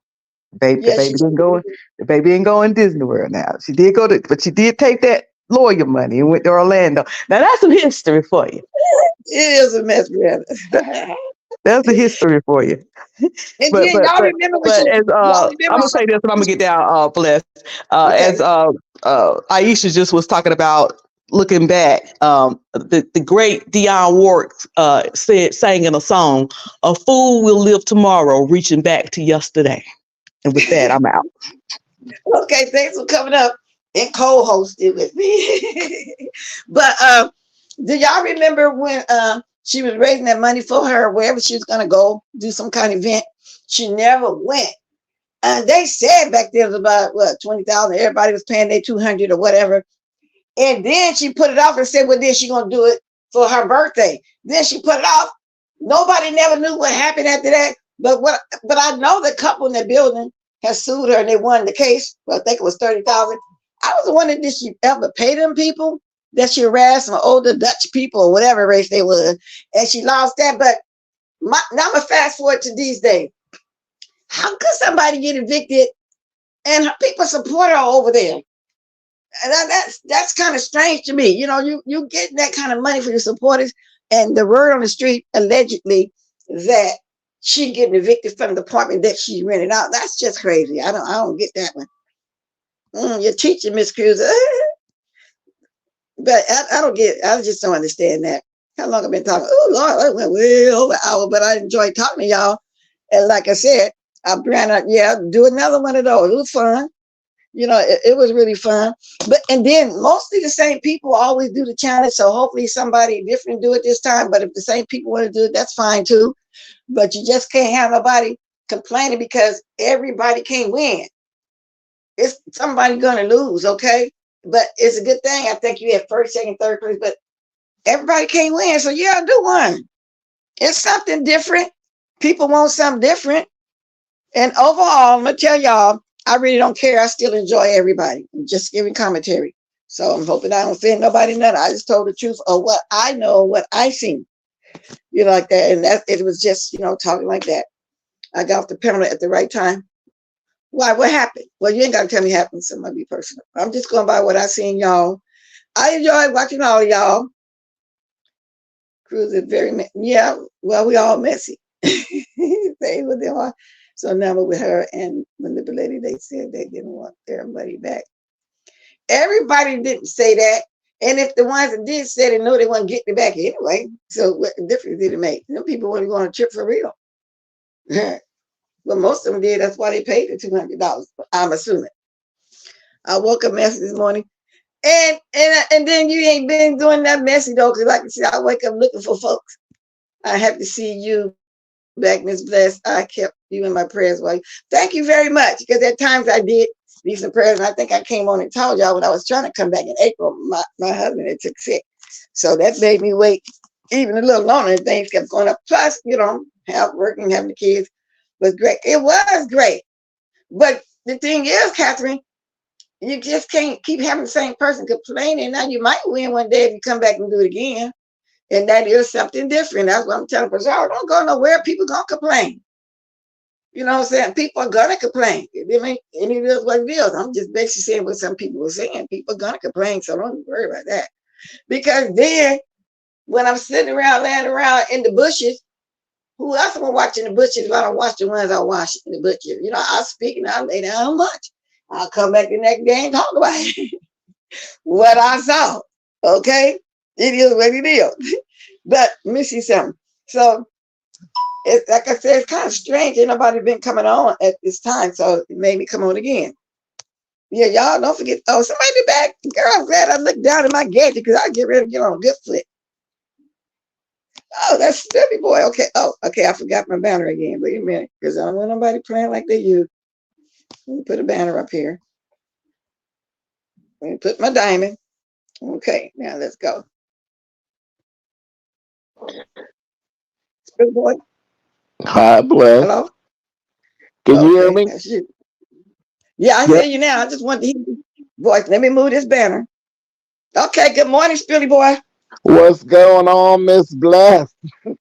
The Yeah, baby didn't go. The baby didn't go in Disney World. Now she did go to, but she did take that lawyer money and went to Orlando. Now that's some history for you. it is a mess, man. That's the history for you. And But then but y'all but remember when but as y'all I'm remember? gonna say this, and I'm gonna get down blessed. Okay, As Aisha just was talking about looking back, the great Dionne Warwick sang in a song, "A fool will live tomorrow, reaching back to yesterday." And with that, I'm out. okay. Thanks for coming up and co-hosting with me. But do y'all remember when she was raising that money for her wherever she was gonna go do some kind of event? She never went. And they said back then it was about what 20,000. Everybody was paying their 200 or whatever. And then she put it off and said, well, then she gonna do it for her birthday. Then she put it off. Nobody never knew what happened after that. But I know the couple in the building has sued her and they won the case. Well, I think it was 30,000. I was wondering, did she ever pay them people that she harassed, some older Dutch people or whatever race they were, and she lost that. But now I'm gonna fast forward to these days. How could somebody get evicted and her people support her over there? And that's kind of strange to me. You know, you get that kind of money for your supporters, and the word on the street allegedly that she getting evicted from the apartment that she rented out. That's just crazy. I don't get that one. You're teaching, Miss Cruz. But I don't get. I just don't understand that. How long I've been talking? Oh Lord, I went way over an hour, but I enjoyed talking to y'all. And like I said, I plan out, do another one of those. It was fun. You know, it was really fun. But and then mostly the same people always do the challenge. So hopefully somebody different do it this time. But if the same people want to do it, that's fine too. But you just can't have nobody complaining because everybody can't win. It's somebody gonna lose, okay? But it's a good thing. I think you had first, second, third place, but everybody can't win. So yeah, do one. It's something different. People want something different. And overall, I'm gonna tell y'all, I really don't care. I still enjoy everybody. I'm just giving commentary. So I'm hoping I don't offend nobody. None. I just told the truth of what I know, what I seen. You know, like that. And that it was just, talking like that. I got off the panel at the right time. Why? What happened? Well, you ain't got to tell me what happened. So it might be personal. I'm just going by what I seen, y'all. I enjoy watching all of y'all. Cruz is very, yeah, well, we all messy. They with them all. So now with her and manipulating, they said they didn't want their money back. Everybody didn't say that. And if the ones that did say they know they wouldn't get it back anyway. So what difference did it make? Some people want to go on a trip for real. But most of them did. That's why they paid the $200. I'm assuming. I woke up messy this morning. And then you ain't been doing that messy though, because like I said, I wake up looking for folks. I have to see you back, Miss Bless. I kept you in my prayers. Well, thank you very much. Because at times I did need some prayers. And I think I came on and told y'all when I was trying to come back in April, my husband had took sick. So that made me wait even a little longer and things kept going up. Plus, working, having the kids was great. It was great. But the thing is, Catherine, you just can't keep having the same person complaining. Now you might win one day if you come back and do it again. And that is something different. That's what I'm telling Pajaro. Don't go nowhere. People gonna complain. You know what I'm saying? People are gonna complain. And it is what it is. I'm just basically saying what some people were saying. People are gonna complain, so don't worry about that. Because then when I'm sitting around, laying around in the bushes, who else am I watching the bushes if I don't watch the ones I watch in the bushes? I speak and I lay down much. I'll come back the next day and talk about it. What I saw. Okay? It is what it is. But let me see something. So It's like I said, it's kind of strange. Ain't nobody been coming on at this time, so it made me come on again. Yeah, y'all don't forget. Oh, somebody be back. Girl, I'm glad I looked down at my gadget because I get ready to get on a good foot. Oh, that's Steady Boy. Okay. Oh, okay. I forgot my banner again. Wait a minute, because I don't want nobody playing like they use. Let me put a banner up here. Let me put my diamond. Okay, now let's go. Steady Boy. Hi, bless. Hello. Can you hear Okay, me? that's you. Yeah, I Yeah. hear you now. I just want to hear your voice. Let me move this banner. Okay. Good morning, Spilly Boy. What's going on, Miss Bless?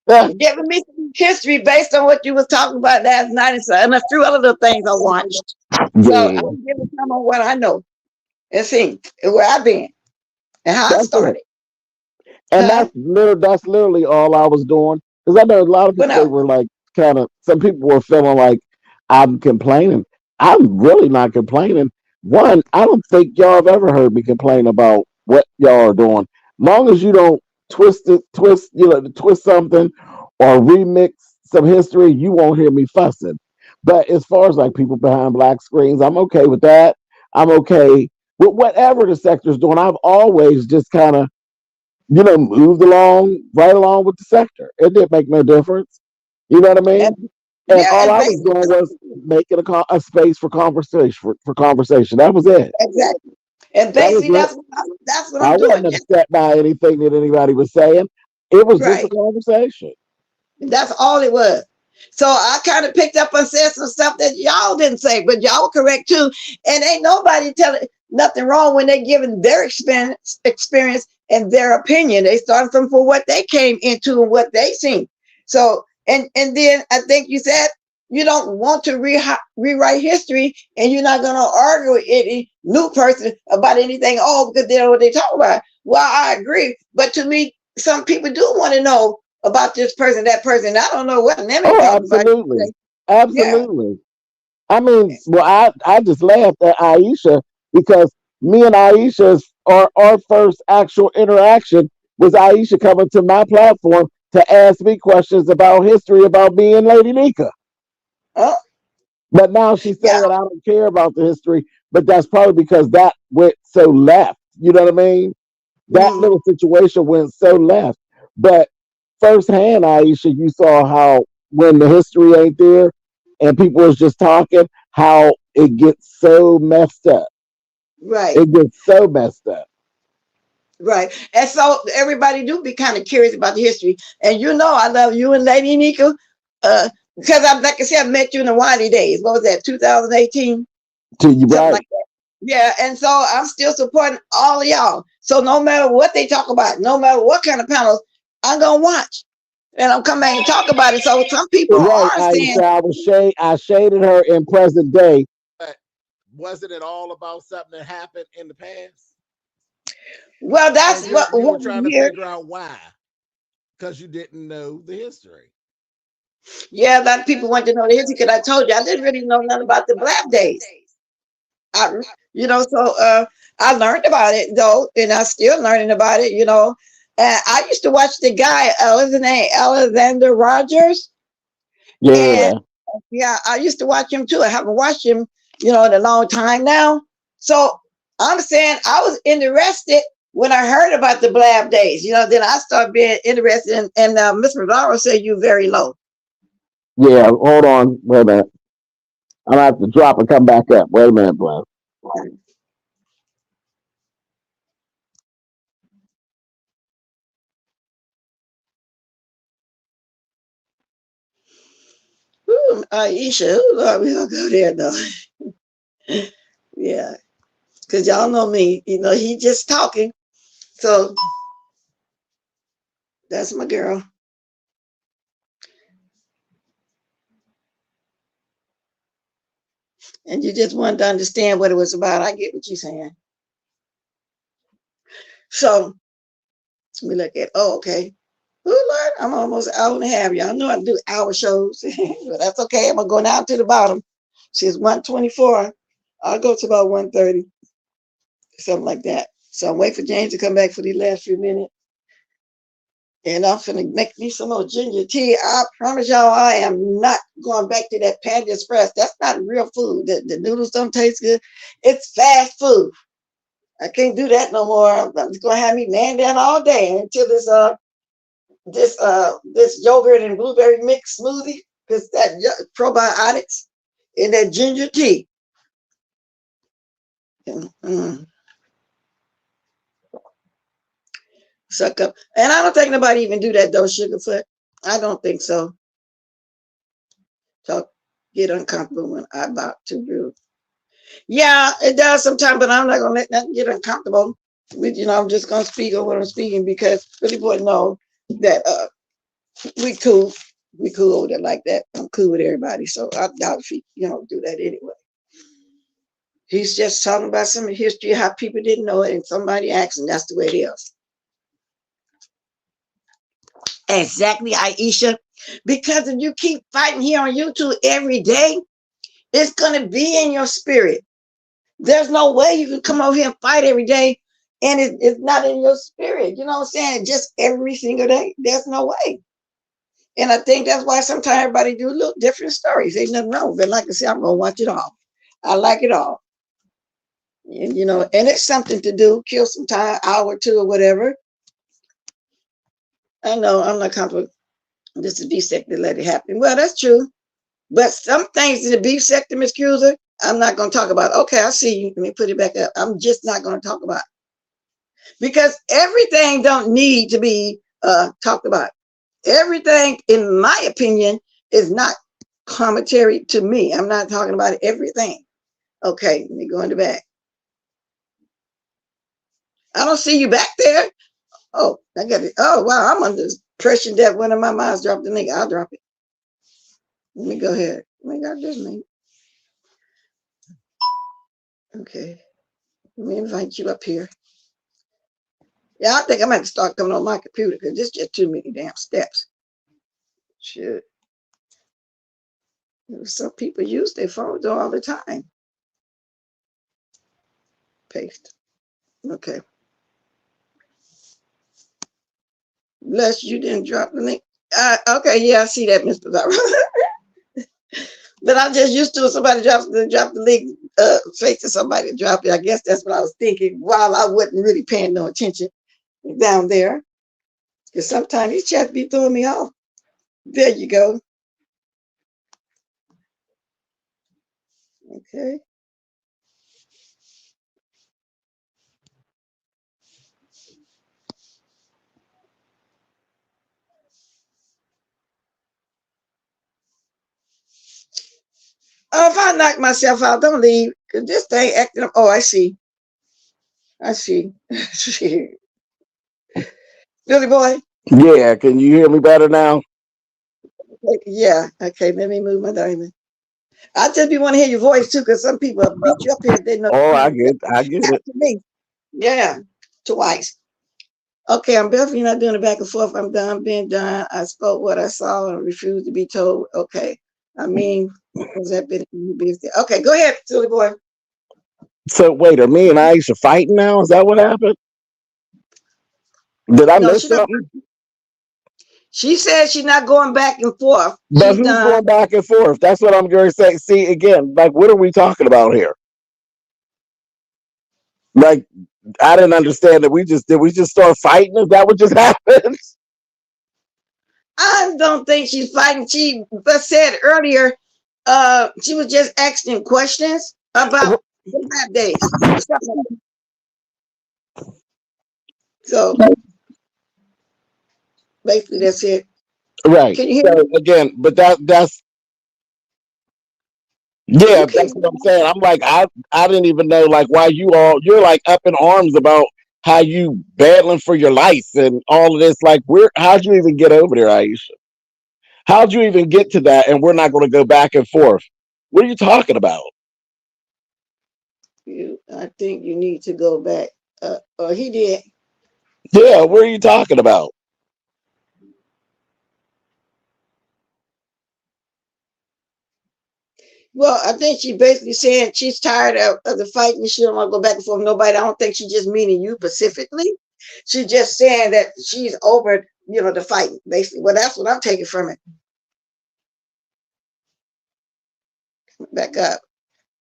You're giving me some history based on what you was talking about last night and a few other things I watched. So Yeah, I'm giving some on what I know and see where I've been and how I that's it. started. And Huh? that's literally all I was doing. Because I know a lot of But people, they no. were like kind of, some people were feeling like I'm complaining. I'm really not complaining. One, I don't think y'all have ever heard me complain about what y'all are doing. Long as you don't twist something or remix some history, you won't hear me fussing. But as far as like people behind black screens, I'm okay with that. I'm okay with whatever the sector's doing. I've always just kind of moved along, right along with the sector. It didn't make no difference. You know what I And mean? And yeah, all and I was doing was making a space for conversation. For conversation. That was it. exactly. And That was basically it. that's what I I'm doing. wasn't upset by anything that anybody was saying. It was just a Right. conversation. That's all it was. So I kind of picked up and said some stuff that y'all didn't say, but y'all were correct too. And ain't nobody telling nothing wrong when they giving their experience and their opinion. They started from for what they came into and what they seen. So and then I think you said you don't want to rewrite history, and you're not going to argue with any new person about anything. Oh, because they know what they talk about. Well, I agree, but to me, some people do want to know about this person, that person. I don't know what name they Oh, talking about. absolutely, Yeah. absolutely. I mean, well, I just laughed at Aisha because me and Aisha's our first actual interaction was Aisha coming to my platform to ask me questions about history about me and Lady Nika. Oh, But now she's yeah. saying I don't care about the history, but that's probably because that went so left. You know what I mean? That Mm, little situation went so left. But firsthand, Aisha, you saw how when the history ain't there and people is just talking, how it gets so messed up. right. It gets so messed up. Right. And so everybody do be kind of curious about the history. And I love you and Lady Nika. Because I like I said, I met you in the Wiley days. What was that, 2018? To you Something right. like that. Yeah, and so I'm still supporting all of y'all. So no matter what they talk about, no matter what kind of panels, I'm gonna watch. And I'm coming back and talk about it. So some people Right, are saying, Aisha. I shaded her in present day. But wasn't it all about something that happened in the past? well, And that's you were what trying we to hear. figure out why. Because you didn't know the history. Yeah, a lot of people want to know the history because I told you I didn't really know nothing about the Black days. I, so I learned about it though, and I'm still learning about it. And I used to watch the guy, what's his name, Alexander Rogers. And Yeah. yeah, I used to watch him too. I haven't watched him, in a long time now. So I'm saying I was interested when I heard about the Blab days. Then I started being interested in, and Miss Madaro said you very low. Yeah. Hold on. Wait a minute. I'm gonna have to drop and come back up. Wait a minute, bro. Ooh, Aisha, ooh, Lord, we gonna go there though. Yeah, because y'all know me. He just talking. So that's my girl. And you just wanted to understand what it was about. I get what you're saying. So let me look at, oh, okay. Oh, Lord, I'm almost an hour and a half. Y'all know I do hour shows, but that's okay. I'm going to go down to the bottom. She's 124. I'll go to about 130, something like that. So I'm waiting for James to come back for the last few minutes. And I'm finna make me some more ginger tea. I promise y'all, I am not going back to that Panda Express. That's not real food. The noodles don't taste good. It's fast food. I can't do that no more. I'm just gonna have me laying down all day until this yogurt and blueberry mix smoothie, because that probiotics and that ginger tea. Mm, suck up. And I don't think nobody even do that though, Sugarfoot. I don't think so. So get uncomfortable when I about to do. Yeah, it does sometimes, but I'm not gonna let that get uncomfortable. I'm just gonna speak on what I'm speaking because Billy Boy know that we cool. We cool over there like that. I'm cool with everybody. So I doubt if he, do that anyway. He's just talking about some history, how people didn't know it, and somebody asked, and that's the way it is. Exactly, Aisha. Because if you keep fighting here on YouTube every day, it's gonna be in your spirit. There's no way you can come over here and fight every day and it's not in your spirit. You know what I'm saying? Just every single day. There's no way. And I think that's why sometimes everybody do little different stories. Ain't nothing wrong. But like I said, I'm gonna watch it all. I like it all. And and it's something to do, kill some time, hour or two or whatever. I know I'm not comfortable just to be sick to let it happen. Well, that's true. But some things in the beef sector, Miss Cruiser, I'm not going to talk about. Okay, I see you. Let me put it back up. I'm just not going to talk about it. Because everything don't need to be talked about. Everything, in my opinion, is not commentary to me. I'm not talking about everything. Okay, let me go in the back. I don't see you back there. Oh, I got it. Oh, wow, I'm under pressure that one of my minds dropped the link. I'll drop it. Let me go ahead. Let me got this link. Okay. Let me invite you up here. Yeah, I think I might start coming on my computer because there's just too many damn steps. Shit. Some people use their phones all the time. Paste. Okay. Bless you didn't drop the link. Okay, yeah, I see that, Mr. Zara. But I'm just used to somebody drop the link, face to somebody drop it. I guess that's what I was thinking while I wasn't really paying no attention down there. Because sometimes these chats be throwing me off. There you go. Okay. Oh, if I knock myself out, don't leave. Because this thing acting up. Oh, I see. I see. Billy Boy? Yeah, can you hear me better now? Yeah. Okay, let me move my diamond. I just be want to hear your voice too, because some people beat you up here. They know Oh, I get it. to me. Yeah, twice. Okay, I'm definitely not doing it back and forth. I'm done being done. I spoke what I saw and refused to be told. Okay. I mean, was that been okay, go ahead, silly boy. So wait, are me and Aisha fighting now? Is that what happened? Did I No, miss she not. something? She said she's not going back and forth. But She's who's done. going back and forth? That's what I'm going to say. See, again, like, what are we talking about here? Like, I didn't understand that did we just start fighting? Is that what just happened? I don't think she's fighting. She but said earlier, she was just asking questions about the lab days. So basically that's it. Right. Can you hear So me? again, but that's You yeah, keep that's what I'm saying. I'm like, I didn't even know like why you're like up in arms about how you battling for your life and all of this. Like, how'd you even get over there, Aisha? How'd you even get to that? And we're not going to go back and forth. What are you talking about? I think you need to go back. He did. Yeah, what are you talking about? Well, I think she basically saying she's tired of the fighting. She don't want to go back and forth with nobody. I don't think she's just meaning you specifically. She's just saying that she's over the fighting, basically. Well, that's what I'm taking from it. Back up.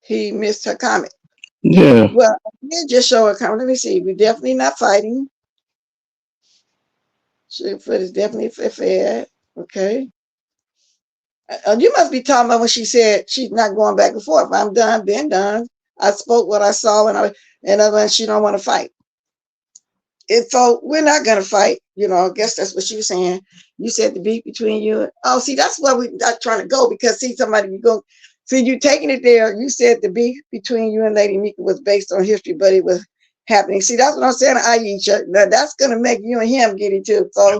He missed her comment. Yeah. Well, I did just show her comment. Let me see. We're definitely not fighting. Foot is definitely fair. Okay. You must be talking about when she said she's not going back and forth. I'm done, been done. I spoke what I saw, and she don't want to fight. And so we're not gonna fight. I guess that's what she was saying. You said the beef between you. Oh, see, that's why we're not trying to go, because see, somebody you go see you taking it there. You said the beef between you and Lady Nika was based on history, but it was happening. See, that's what I'm saying. Aisha, that's gonna make you and him get into it. So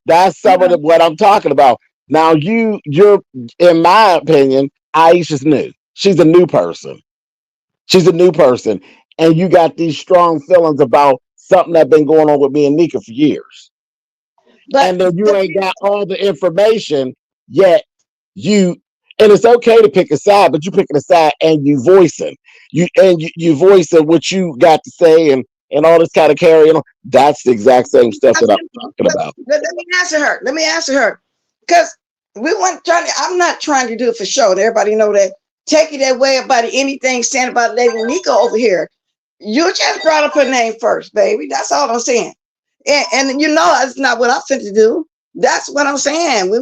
That's some of what I'm talking about. Now you're in my opinion, Aisha's new. She's a new person. She's a new person. And you got these strong feelings about something that's been going on with me and Nika for years. but And then you ain't got all the information yet. And it's okay to pick a side, but you picking a side and you voicing. You voicing what you got to say and all this kind of carrying on. That's the exact same stuff that I'm talking about. Let me answer her. Because we weren't trying to, I'm not trying to do it for show. And everybody know that. Take it that way about anything saying about Lady Nika over here. You just brought up her name first, baby. That's all I'm saying. And that's not what I'm fit to do. That's what I'm saying.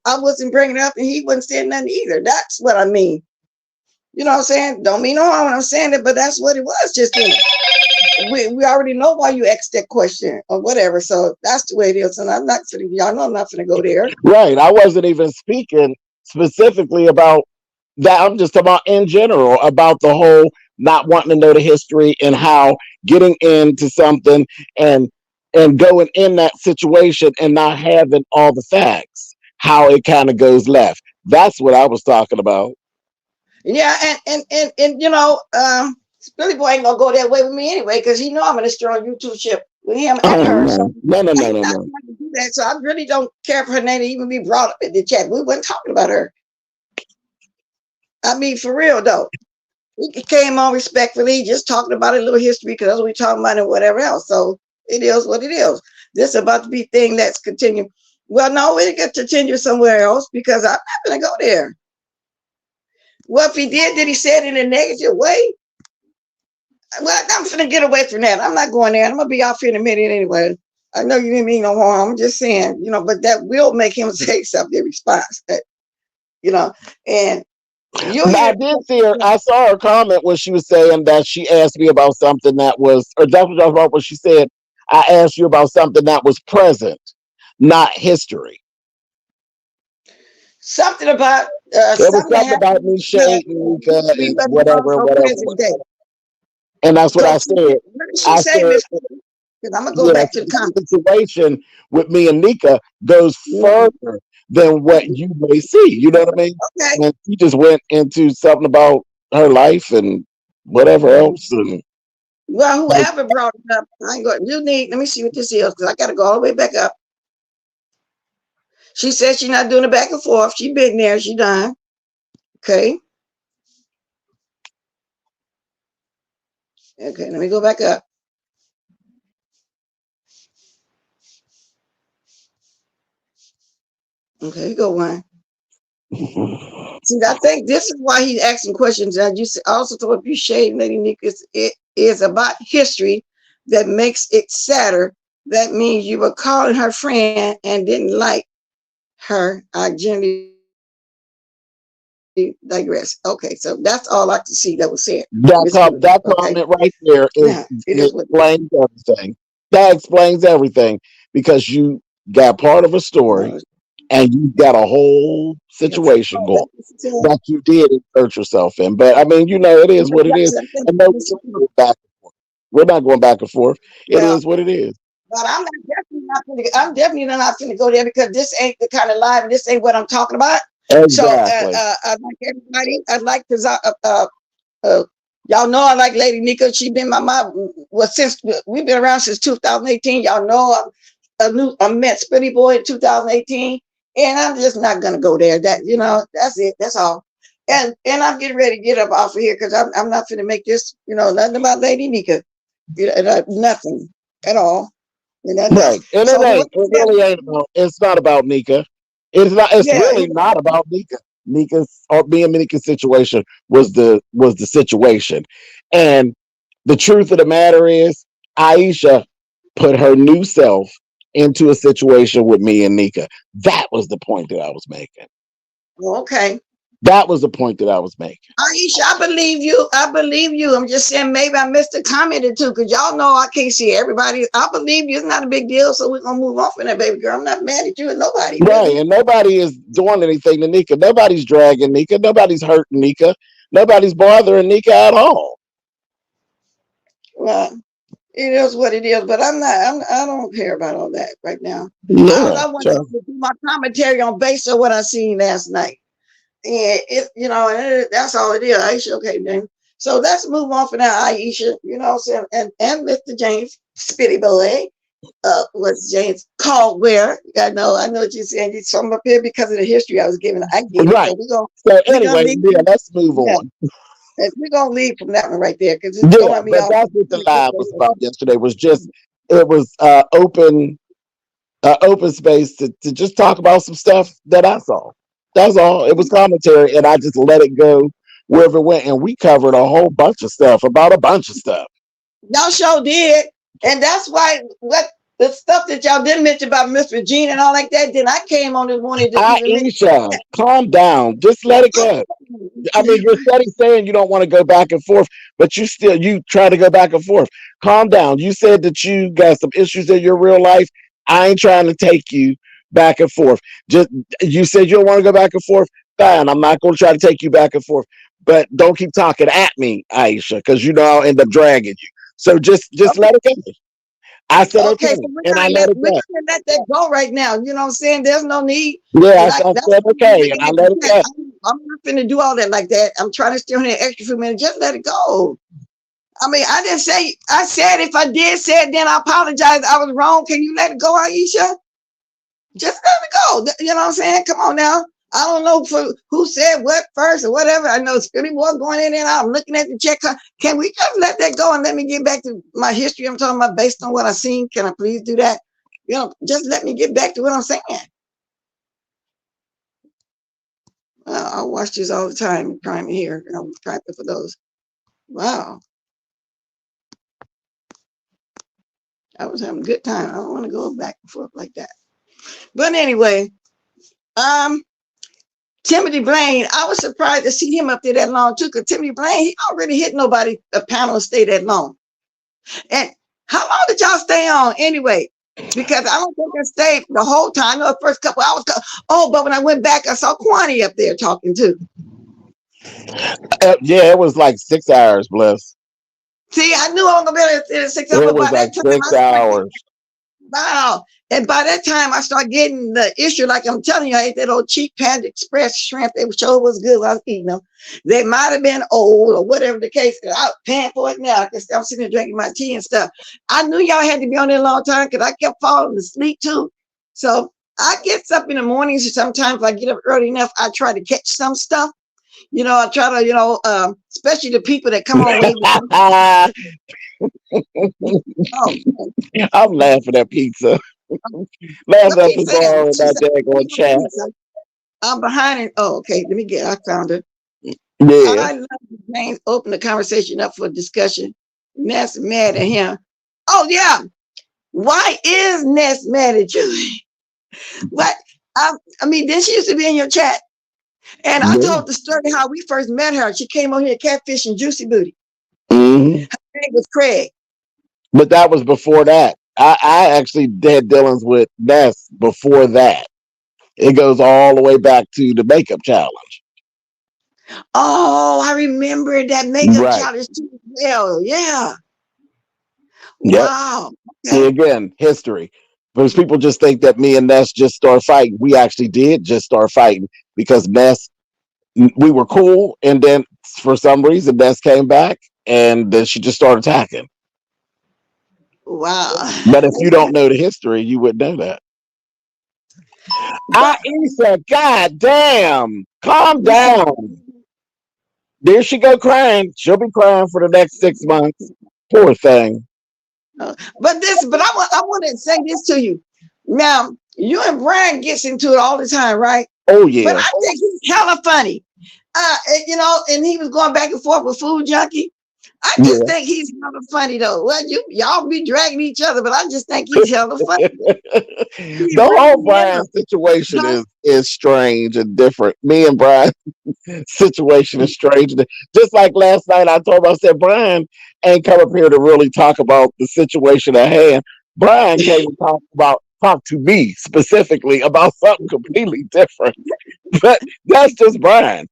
I wasn't bringing it up and he wasn't saying nothing either. That's what I mean. You know what I'm saying? Don't mean no harm when I'm saying it, but that's what it was just then. We already know why you asked that question or whatever. So that's the way it is. And y'all know I'm not gonna go there. Right. I wasn't even speaking specifically about that. I'm just talking about in general about the whole not wanting to know the history and how getting into something and going in that situation and not having all the facts, how it kind of goes left. That's what I was talking about. Yeah, and Billy Boy ain't gonna go that way with me anyway, because he know I'm in a strong YouTube ship with him and her. So No. I'm not going to do that. So I really don't care for her name to even be brought up in the chat. We weren't talking about her. I mean, for real though. We came on respectfully, just talking about a little history, because that's what we're talking about and whatever else. So it is what it is. This is about to be a thing that's continuing. Well, no, we get to continue somewhere else, because I'm not gonna go there. Well, if he did he say it in a negative way? Well, I'm gonna get away from that. I'm not going there. I'm gonna be off here in a minute anyway. I know you didn't mean no harm. I'm just saying, but that will make him say something in response. And I did see her. I saw her comment when she was saying that she asked me about something that was, or that's what she said. I asked you about something that was present, not history. Something about it was something about me shading Nika and whatever. And that's what I said. What did she say, Miss? Because I'm gonna go back to the comments. Situation with me and Nika goes further than what you may see. You know what I mean? Okay. And she just went into something about her life and whatever else. And well, whoever brought it up, I ain't going. Let me see what this is, because I got to go all the way back up. She said she's not doing it back and forth. She been there. She done. Okay. Okay. Let me go back up. Okay, go one. See, I think this is why he's asking questions. And you also told you shade Lady Nika, it is about history that makes it sadder. That means you were calling her friend and didn't like her. I generally digress. Okay, so that's all I can see that was said. That comment right there explains everything. That explains everything, because you got part of a story and you got a whole situation going that you did insert yourself in. But I mean, it is what it is. And no, we're not going back and forth. It is what it is. But I'm definitely not going to go there, because this ain't the kind of live, and this ain't what I'm talking about. Exactly. So I'd like everybody. I'd like to. Y'all know I like Lady Nika. She been my mom. Well, since we've been around since 2018. Y'all know I met Spitty Boy in 2018, and I'm just not gonna go there. That's it. That's all. And I'm getting ready to get up off of here, because I'm not gonna make this nothing about Lady Nika. Nothing at all. And that's Right. And so it the way ain't. It really ain't about. It's not about Nika. It's not. It's yeah, really not about Nika. Nika's or being Nika's situation was the situation, and the truth of the matter is, Aisha put her new self into a situation with me and Nika. That was the point that I was making. okay. That was the point that I was making. Aisha, I believe you. I believe you. I'm just saying maybe I missed a comment or two because y'all know I can't see everybody. I believe you. It's not a big deal. So we're gonna move on from that, baby girl. I'm not mad at you and nobody Right. really. And nobody is doing anything to Nika. Nobody's dragging Nika. Nobody's hurting Nika. Nobody's bothering Nika at all. Well, it is what it is, but I don't care about all that right now. All Yeah. I want to Sure. do is do my commentary on based on what I seen last night. And that's all it is. Aisha, okay, then. So let's move on for now, Aisha. You know what I'm saying? And Mr. James, Spitty Boy. What's James Caldwell? I know what you're saying. You sum up here because of the history I was giving. I get it. Right. So So we're gonna anyway, leave. yeah, let's move Yeah, on. we're gonna leave from that one right there because it's Yeah, throwing me but off. that's what the live was about yesterday. Was just it was open space to just talk about some stuff that I saw. That's all. It was commentary, and I just let it go wherever it went, and we covered a whole bunch of stuff about a bunch of stuff. Y'all sure did. And that's why what the stuff that y'all didn't mention about Miss Regina and all like that, then I came on this morning to even mention Aisha, that. calm down. Just let it go. I mean, you're steady saying you don't want to go back and forth, but you try to go back and forth. Calm down. You said that you got some issues in your real life. I ain't trying to take you back and forth. Just you said you don't want to go back and forth. Fine, I'm not going to try to take you back and forth. But don't keep talking at me, Aisha, because you know I'll end up dragging you. So just let it go. I said Okay, okay, so and I let it we're go. gonna let that go right now. You know what I'm saying? There's no need. Yeah, Like I that's said what I'm okay, and looking I at let the it chat. go. I'm not finna do all that like that. I'm trying to stay on here extra few minutes. Just let it go. I mean, I didn't say I said if I did say it, then I apologize. I was wrong. Can you let it go, Aisha? Just let it go. You know what I'm saying? Come on now. I don't know for who said what first or whatever. I know it's pretty more going in and out. I'm looking at the check. Can we just let that go and let me get back to my history I'm talking about based on what I've seen? Can I please do that? Just let me get back to what I'm saying. I watch this all the time, trying to hear. I'm trying for those. Wow. I was having a good time. I don't want to go back and forth like that. But anyway, um, Timothy Blaine, I was surprised to see him up there that long too, because Timothy Blaine, he already hit nobody a panel stay that long. And how long did y'all stay on anyway? Because I don't think I stayed the whole time. The first couple hours. Oh, but when I went back, I saw Kwani up there talking too. Yeah, it was like 6 hours, bless. See, I knew I was gonna be able to stay 6 hours, It but was by like that time I six started hours. wow. And by that time, I started getting the issue. Like I'm telling you, I ate that old cheap Panda Express shrimp. They sure was good while I was eating them. They might have been old or whatever the case. I was paying for it now because I'm sitting there drinking my tea and stuff. I knew y'all had to be on there a long time because I kept falling asleep too. So I get up in the mornings. Sometimes if I get up early enough, I try to catch some stuff. I try to, especially the people that come on way before. Oh, I'm laughing at pizza. what Laughing at pizza? people all in that daggone chat. I'm behind it. Oh, okay. I found it. Yeah. I love James open the conversation up for discussion. Ness mad at him. Oh, yeah. Why is Ness mad at you? What? I mean, then she used to be in your chat. And I Yeah. told the story how we first met her. She came on here catfishing Juicy Booty. Hmm. Her name was Craig. But that was before that. I actually had dealings with Ness before that. It goes all the way back to the makeup challenge. Oh, I remember that makeup Right. challenge too. Well, yeah. Yep. Wow. See, Okay. again, history. Because people just think that me and Ness just start fighting. We actually did just start fighting because Ness, we were cool. And then for some reason, Ness came back and then she just started attacking. Wow. But if you don't know the history, you wouldn't know that. But Isa, god damn. Calm yeah. down. There she go crying. She'll be crying for the next 6 months. Poor thing. But I want to say this to you. Now, you and Brian gets into it all the time, right? Oh But yeah. I think he's hella funny. And he was going back and forth with Food Junkie. I just Yeah. think he's hella funny though. Well, y'all be dragging each other, but I just think he's hella funny. He The whole really Brian is. situation Huh? is strange and different. Me and Brian situation is strange. Just like last night, I told him, I said, Brian ain't come up here to really talk about the situation at hand. Brian came to talk to me specifically about something completely different. But that's just Brian.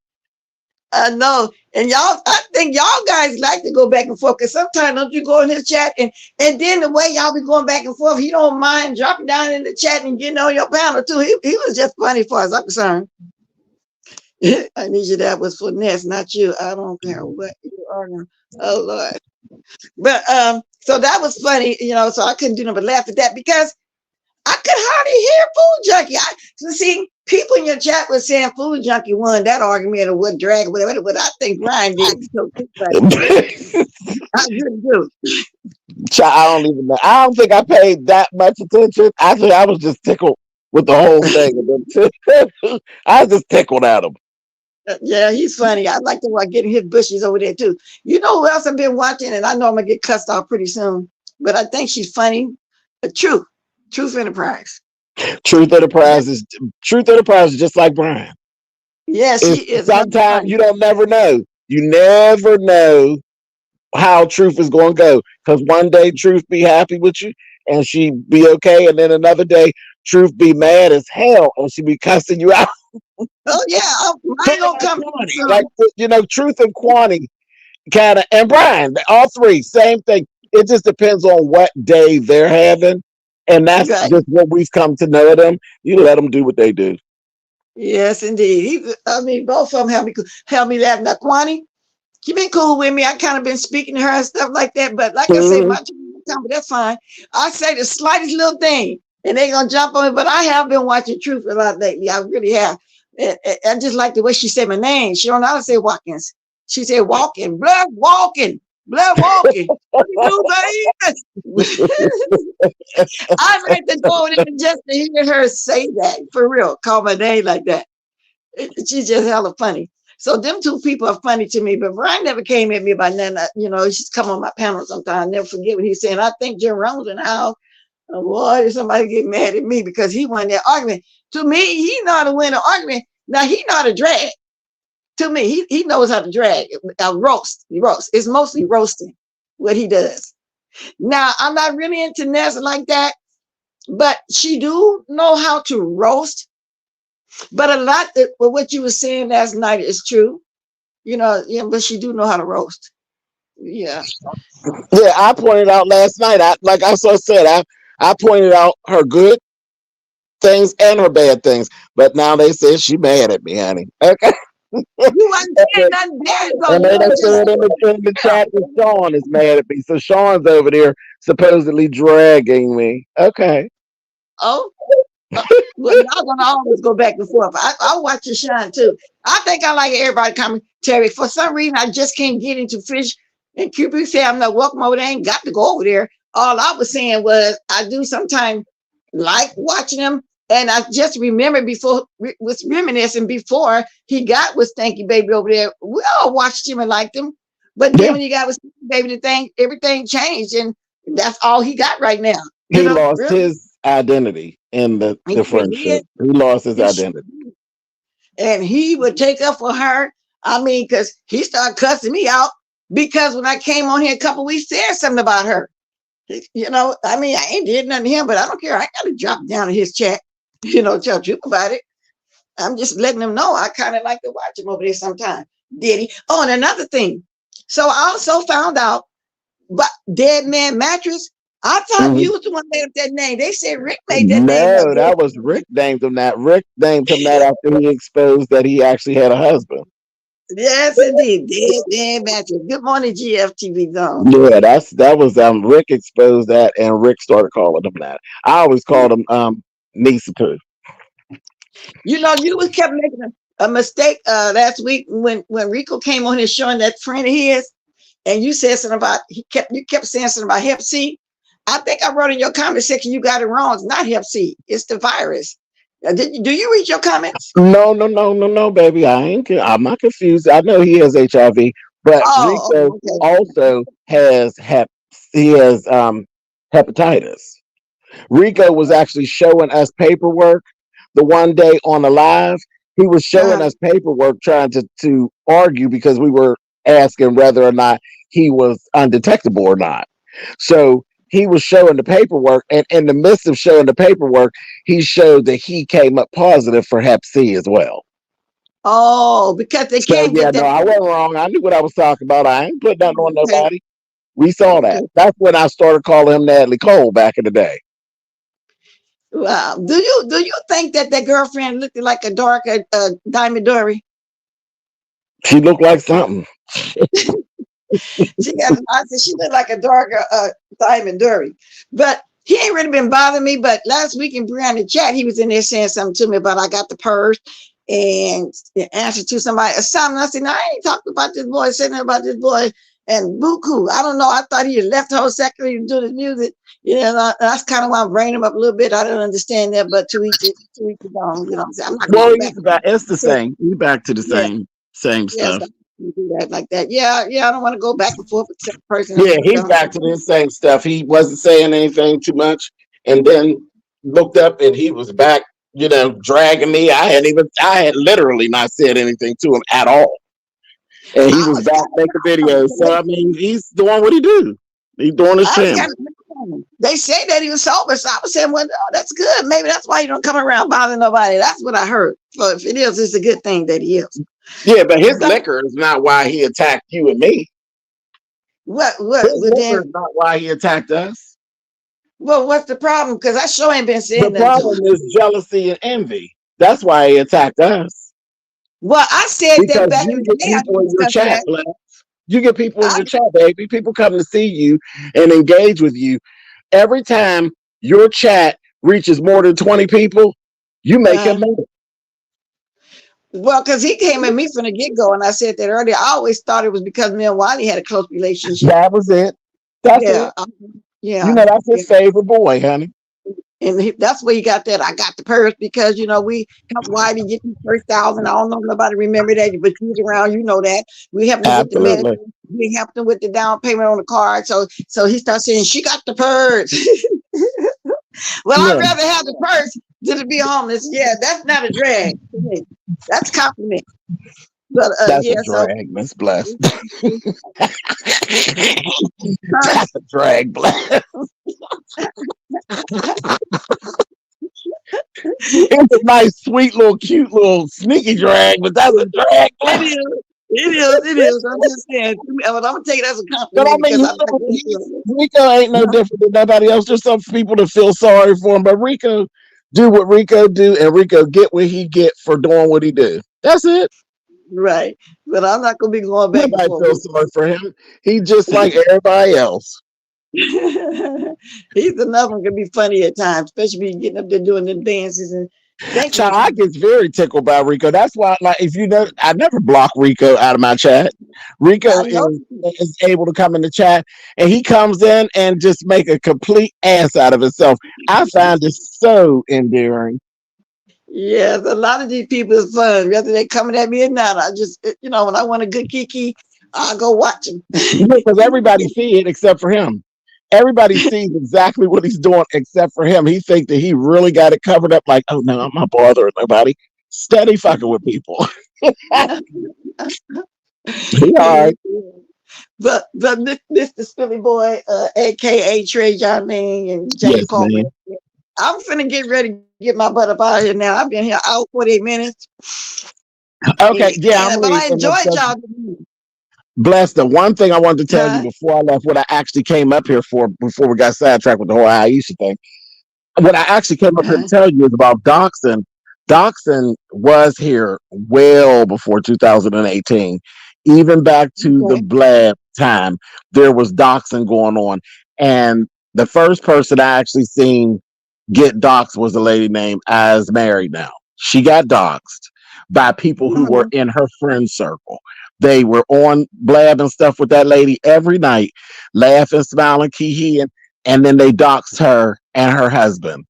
I know. And I think y'all guys like to go back and forth because sometimes don't you go in his chat and then the way y'all be going back and forth, he don't mind dropping down in the chat and getting on your panel too. He was just funny as far as I'm concerned. I need you that was for Ness, not you. I don't care what you are. Oh Lord. But so that was funny, so I couldn't do nothing but laugh at that because I could hardly hear Food Junkie. So see, people in your chat were saying Food Junkie won that argument or what drag, whatever. But I think Brian did it. So funny. I really do. I don't even know. I don't think I paid that much attention. Actually, I was just tickled with the whole thing. I was just tickled at him. Yeah, he's funny. I like to watch getting his bushes over there too. You know who else I've been watching? And I know I'm gonna get cussed off pretty soon. But I think she's funny. Truth Enterprise. Truth Enterprise is just like Brian. Yeah, she is Sometimes funny. you don't never know. You never know how Truth is going to go because one day Truth be happy with you and she be okay, and then another day Truth be mad as hell and she be cussing you out. Oh yeah, mine gonna come Like soon. Truth and Quantity kind of, and Brian, all three same thing. It just depends on what day they're having, and that's Right. just what we've come to know them. You let them do what they do. Yes, indeed. I mean, both of them help me laugh. Now, Kwani, she been cool with me. I kind of been speaking to her and stuff like that. But like I say, Mhm. my time, but that's fine. I say the slightest little thing, and they gonna jump on it. But I have been watching Truth a lot lately. I really have. I just like the way she said my name. She don't know how to say Watkins. She said walking, blood walking, blood walking. What you do, baby? I like to go over there just to hear her say that for real. Call my name like that. She's just hella funny. So them two people are funny to me, but Brian never came at me about nothing. She's come on my panel sometimes. I never forget what he's saying. I think Jim Rollins and how, boy, did somebody get mad at me because he won that argument. To me, he know how to win an argument. Now he know how to drag. To me, he knows how to drag. Roast. He roast. It's mostly roasting what he does. Now I'm not really into Nessa like that, but she do know how to roast. But a lot of what you were saying last night is true. Yeah, but she do know how to roast. Yeah. Yeah, I pointed out last night. Like I said, I pointed out her good things and her bad things. But now they say she mad at me, honey. Okay. You wasn't saying nothing bad though. And You then they were just said in the chat that Sean is mad at me. So Sean's over there supposedly dragging me. Okay. oh, uh, well, y'all gonna always go back and forth. I watch it shine too. I think I like everybody commentary. For some reason, I just can't get into fish. And QB say I'm not welcome over there. I ain't got to go over there. All I was saying was I do sometimes like watching them. And I just remember before was reminiscing before he got with Stanky Baby over there. We all watched him and liked him. But then Yeah. when he got with Stanky Baby, everything changed, and that's all he got right now. He lost Really. his identity in the He sure friendship. did. He lost his He sure identity. did. And he would take up for her. I mean, because he started cussing me out because when I came on here a couple weeks, said something about her. I mean, I ain't did nothing to him, but I don't care. I got to drop down in his chat, tell truth about it. I'm just letting them know I kind of like to watch him over there sometime. Did he? Oh, and another thing. So I also found out, but Dead Man Mattress, I thought Mhm. you was the one that made up that name. They said Rick made that name up. No, that was Rick named him that. Rick named him that after he exposed that he actually had a husband. Yes, indeed. Dead Man Mattress. Good morning, GFTV Zone. Yeah, that was Rick exposed that, and Rick started calling him that. I always called him Nisa too. You was kept making a mistake last week when Rico came on here showing that friend of his, and you said something about you kept saying something about Hep C. I think I wrote in your comment section, you got it wrong. It's not Hep C. It's the virus. Do you read your comments? No, baby. I'm not confused. I know he has HIV, but Oh, Rico okay. also has hepatitis. Rico was actually showing us paperwork the one day on the live. He was showing Uh, us paperwork trying to argue because we were asking whether or not he was undetectable or not. So he was showing the paperwork, and in the midst of showing the paperwork, he showed that he came up positive for Hep C as well. oh, because they So can't yeah, get no, that. I wasn't wrong. I knew what I was talking about. I ain't putting nothing on Okay, nobody. We saw that. okay. That's when I started calling him Natalie Cole back in the day. Wow. Do you think that that girlfriend looked like a dark Diamond Dory? She looked like something. I said she looked like a darker Diamond Dory. But he ain't really been bothering me. But last week in Brianna chat, he was in there saying something to me about I got the purse and the answer to somebody or something. I said, no, I ain't talking about this boy, saying about this boy and Buku. I don't know. I thought he had left the whole secretary to do the music. You know, that's kind of why I'm bringing him up a little bit. I don't understand that, but to each his own. You know what I'm saying? I'm not Well, going back. he's back. It's the same. He's back to the Yeah, same yes, stuff. you do that like that. Yeah, yeah. I don't want to go back and forth with the same person. Yeah, I he's don't. back to the same stuff. He wasn't saying anything too much, and then looked up and he was back. Dragging me. I had literally not said anything to him at all, and he I was was back kind making of videos. So I mean, he's doing what he do. He's doing his I was channel. kind of they say that he was sober, so I was saying, well, no, that's good. Maybe that's why you don't come around bothering nobody. That's what I heard. So if it is, it's a good thing that he is. Yeah, but his So, liquor is not why he attacked you and me. His well liquor then, is not why he attacked us. well, what's the problem? Because I sure ain't been The saying nothing to problem him. is jealousy and envy. That's why he attacked us. Well, I said that Because back in you the get day. I people in your discussed chat, that. Black. You get people in I, your chat, baby. People come to see you and engage with you. Every time your chat reaches more than 20 people, you make him uh, mad. well, because he came at me from the get go, and I said that earlier. I always thought it was because me and Wiley had a close relationship. That was it. That's Yeah, it. yeah, That's yeah. his favorite boy, honey. And that's where you got that. I got the purse because we helped Whitey get the first 1,000. I don't know if nobody remember that, but you was around, you know that. We helped him get the Absolutely. medicine. We helped him with the down payment on the card. So he starts saying she got the purse. Well, I'd Yeah, rather have the purse than to be homeless. Yeah, that's not a drag to me. That's a compliment. But that's a yeah, so drag, Miss Bless. That's a drag, Bless. It's a nice, sweet, little, cute, little sneaky drag, but that's a drag, it Bless. is. It is. I'm just saying. But I'm gonna take it as a But I compliment mean, because I like Rico ain't no different than nobody else. There's some people that feel sorry for him, but Rico do what Rico do, and Rico get what he get for doing what he do. That's it. right. But I'm not gonna be going back and Nobody forth with feels sorry for him. He just like everybody else. He's another one can be funny at times, especially when getting up there doing the dances and thinking. Child, I get very tickled by Rico. That's why, like, if you know, I never block Rico out of my chat. I Rico know. is able to come in the chat, and he comes in and just make a complete ass out of himself. I find it so endearing. Yes, a lot of these people is fun, whether they coming at me or not. I just, when I want a good kiki, I'll go watch them. Because everybody see it except for him. Everybody sees exactly what he's doing except for him. He think that he really got it covered up. Like, oh no, I'm not bothering nobody. Steady fucking with people. He all right. But Mr. Philly Boy, aka Trey Jarmaine and Jay Yes, Palmer, man. I'm finna get ready to get my butt up out of here now. I've been here out 48 minutes, Okay, yeah, I'm but I leaving. enjoyed y'all. Bless. The one thing I wanted to tell you Huh? before I left, what I actually came up here for, before we got sidetracked with the whole Aisha thing, what I actually came up here to Huh? tell you is about Doxing. Doxing was here well before 2018, even back to the Okay. Blab time. There was Doxing going on, and the first person I actually seen get doxxed was a lady named As Married Now. She got doxxed by people who were Mhm. in her friend circle. They were on Blab and stuff with that lady every night, laughing, smiling, key and then they doxed her and her husband,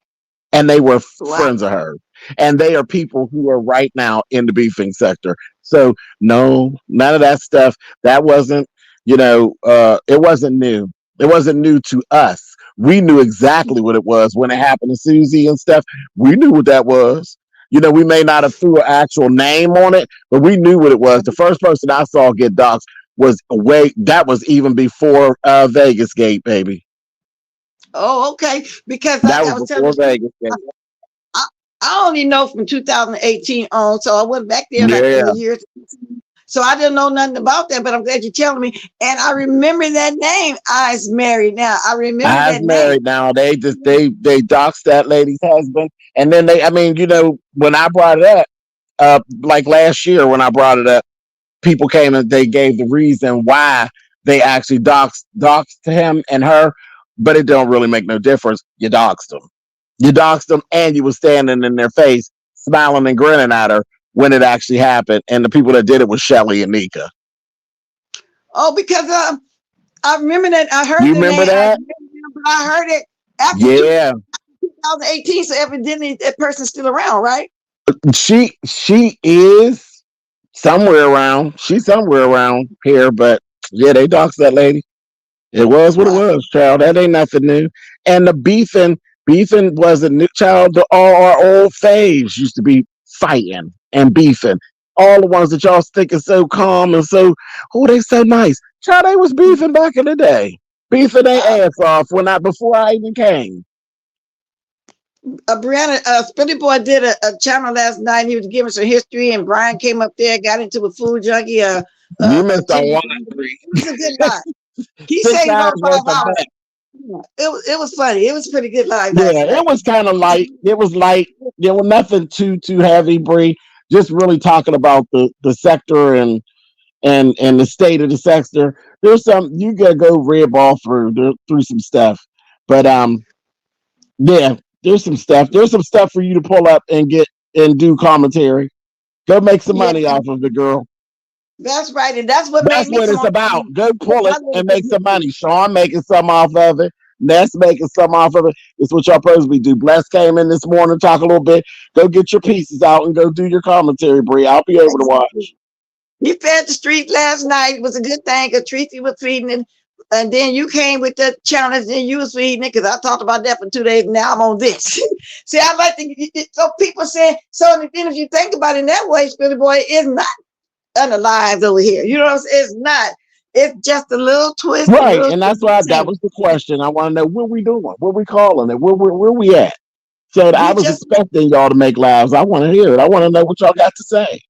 and they were Wow. friends of hers. And they are people who are right now in the beefing sector. So no, none of that stuff. That wasn't, it wasn't new. It wasn't new to us. We knew exactly what it was when it happened to Susie and stuff. We knew what that was. We may not have threw an actual name on it, but we knew what it was. The first person I saw get doxxed was that was even before Vegas Gate, baby. Oh, okay. Because That like I was was telling before you, Vegas Gate. I, I only know from 2018 on, so I went back there like in Yeah. the years. So I didn't know nothing about that, but I'm glad you're telling me. And I remember that name. I's married now. I remember I's that name. married now. They doxed that lady's husband. And then when I brought it up, like last year when I brought it up, people came and they gave the reason why they actually doxed him and her, but it don't really make no difference. You doxed them. You doxed them, and you were standing in their face, smiling and grinning at her when it actually happened. And the people that did it was Shelly and Nika. Oh, because I remember that. I heard You the remember name. that? But I heard it after Yeah. 2018. So evidently that person's still around, right? She is somewhere around. She's somewhere around here, but yeah, they doxed that lady. It was what it Wow. was, child. That ain't nothing new. And the beefing was a new child. All our old faves used to be fighting and beefing. All the ones that y'all think is so calm and they so nice. Child, they was beefing back in the day. Beefing Uh, their ass off before I even came. Brianna, Spilly Boy did a channel last night. He was giving some history, and Brian came up there, got into a food junkie, You missed on Ginger. one three. It was a good live. He Six said he hours about worth of 5 hours. that. It was funny. It was a pretty good live Yeah, last it night. was kind of light. It was light. There was nothing too heavy, Bree. Just really talking about the sector and the state of the sector. There's some you gotta go red ball through some stuff, but yeah, there's some stuff. There's some stuff for you to pull up and get and do commentary. Go make some Yeah, money off of it, girl. that's right, and that's what made That's me what come it's on. about. Go pull I it love and good make some history. money. Sean making some off of it. Ness making some off of it. It's what y'all supposed to do. Bless came in this morning, talk a little bit. Go get your pieces out and go do your commentary, Bree. I'll be able to Exactly. watch. He fed the street last night. It was a good thing because Tracy was feeding it. And then you came with the challenge and you was feeding it because I talked about that for 2 days. Now I'm on this. See, I like to, so people say, so then if you think about it in that way, Spilly Boy is not unalive over here. You know what I'm saying? It's not. It's just a little twist, a Right. little And that's why that change. was the question. I want to know what we doing? What we calling it? Where we at? So I We was just expecting y'all to make lives. I want to hear it. I want to know what y'all got to say.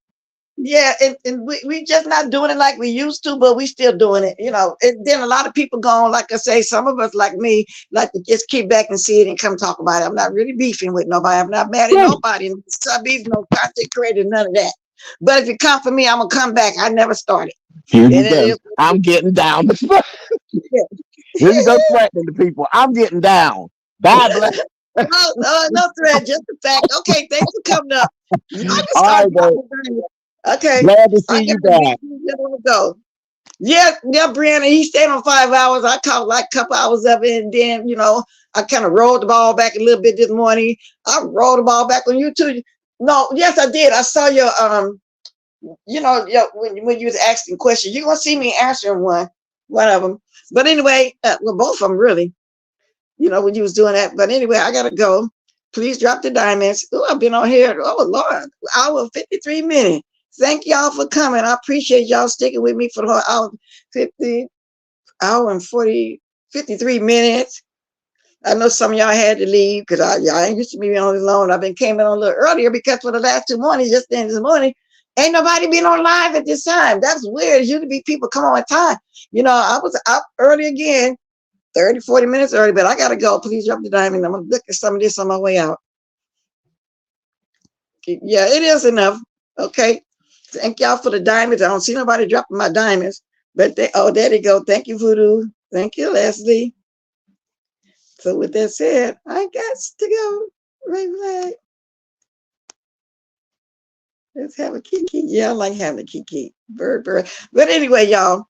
Yeah, and we just not doing it like we used to, but we still doing it, And then a lot of people gone, like I say, some of us like me, like to just keep back and see it and come talk about it. I'm not really beefing with nobody. I'm not mad at Right. nobody. No beef, no content created, none of that. But if you come for me, I'm gonna come back. I never started. Here you And it go. is I'm getting down. Here you go threatening the people. I'm getting down. God bless. no threat, just the fact. Okay, thanks for coming up. Y'all can All start right, babe. dropping things. Okay, Glad to I see got you to be back. to go. Yeah, Brianna, he stayed on 5 hours. I caught like a couple hours of it, and then I kind of rolled the ball back a little bit this morning. I rolled the ball back on you too. No, yes, I did. I saw your when you was asking questions, you're gonna see me answering one of them. But anyway, well, both of them really. When you was doing that. But anyway, I gotta go. Please drop the diamonds. Oh, I've been on here. Oh Lord, hour 53 minutes. Thank y'all for coming. I appreciate y'all sticking with me for the whole hour 50 hour and 53 minutes. I know some of y'all had to leave because y'all ain't used to be on this long. I've been came in on a little earlier because for the last 2 mornings, just then this morning, ain't nobody been on live at this time. That's weird. It usually be people come on time. I was up early again, 30, 40 minutes early, but I gotta go. Please drop the diamond. I'm gonna look at some of this on my way out. Yeah, it is enough. Okay. Thank y'all for the diamonds. I don't see nobody dropping my diamonds, but there they go. Thank you, Voodoo. Thank you, Leslie. So with that said, I got to go. Right. Let's have a kiki. Yeah, I like having a kiki. Bird. But anyway, y'all.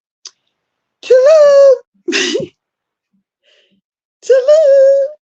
Salute.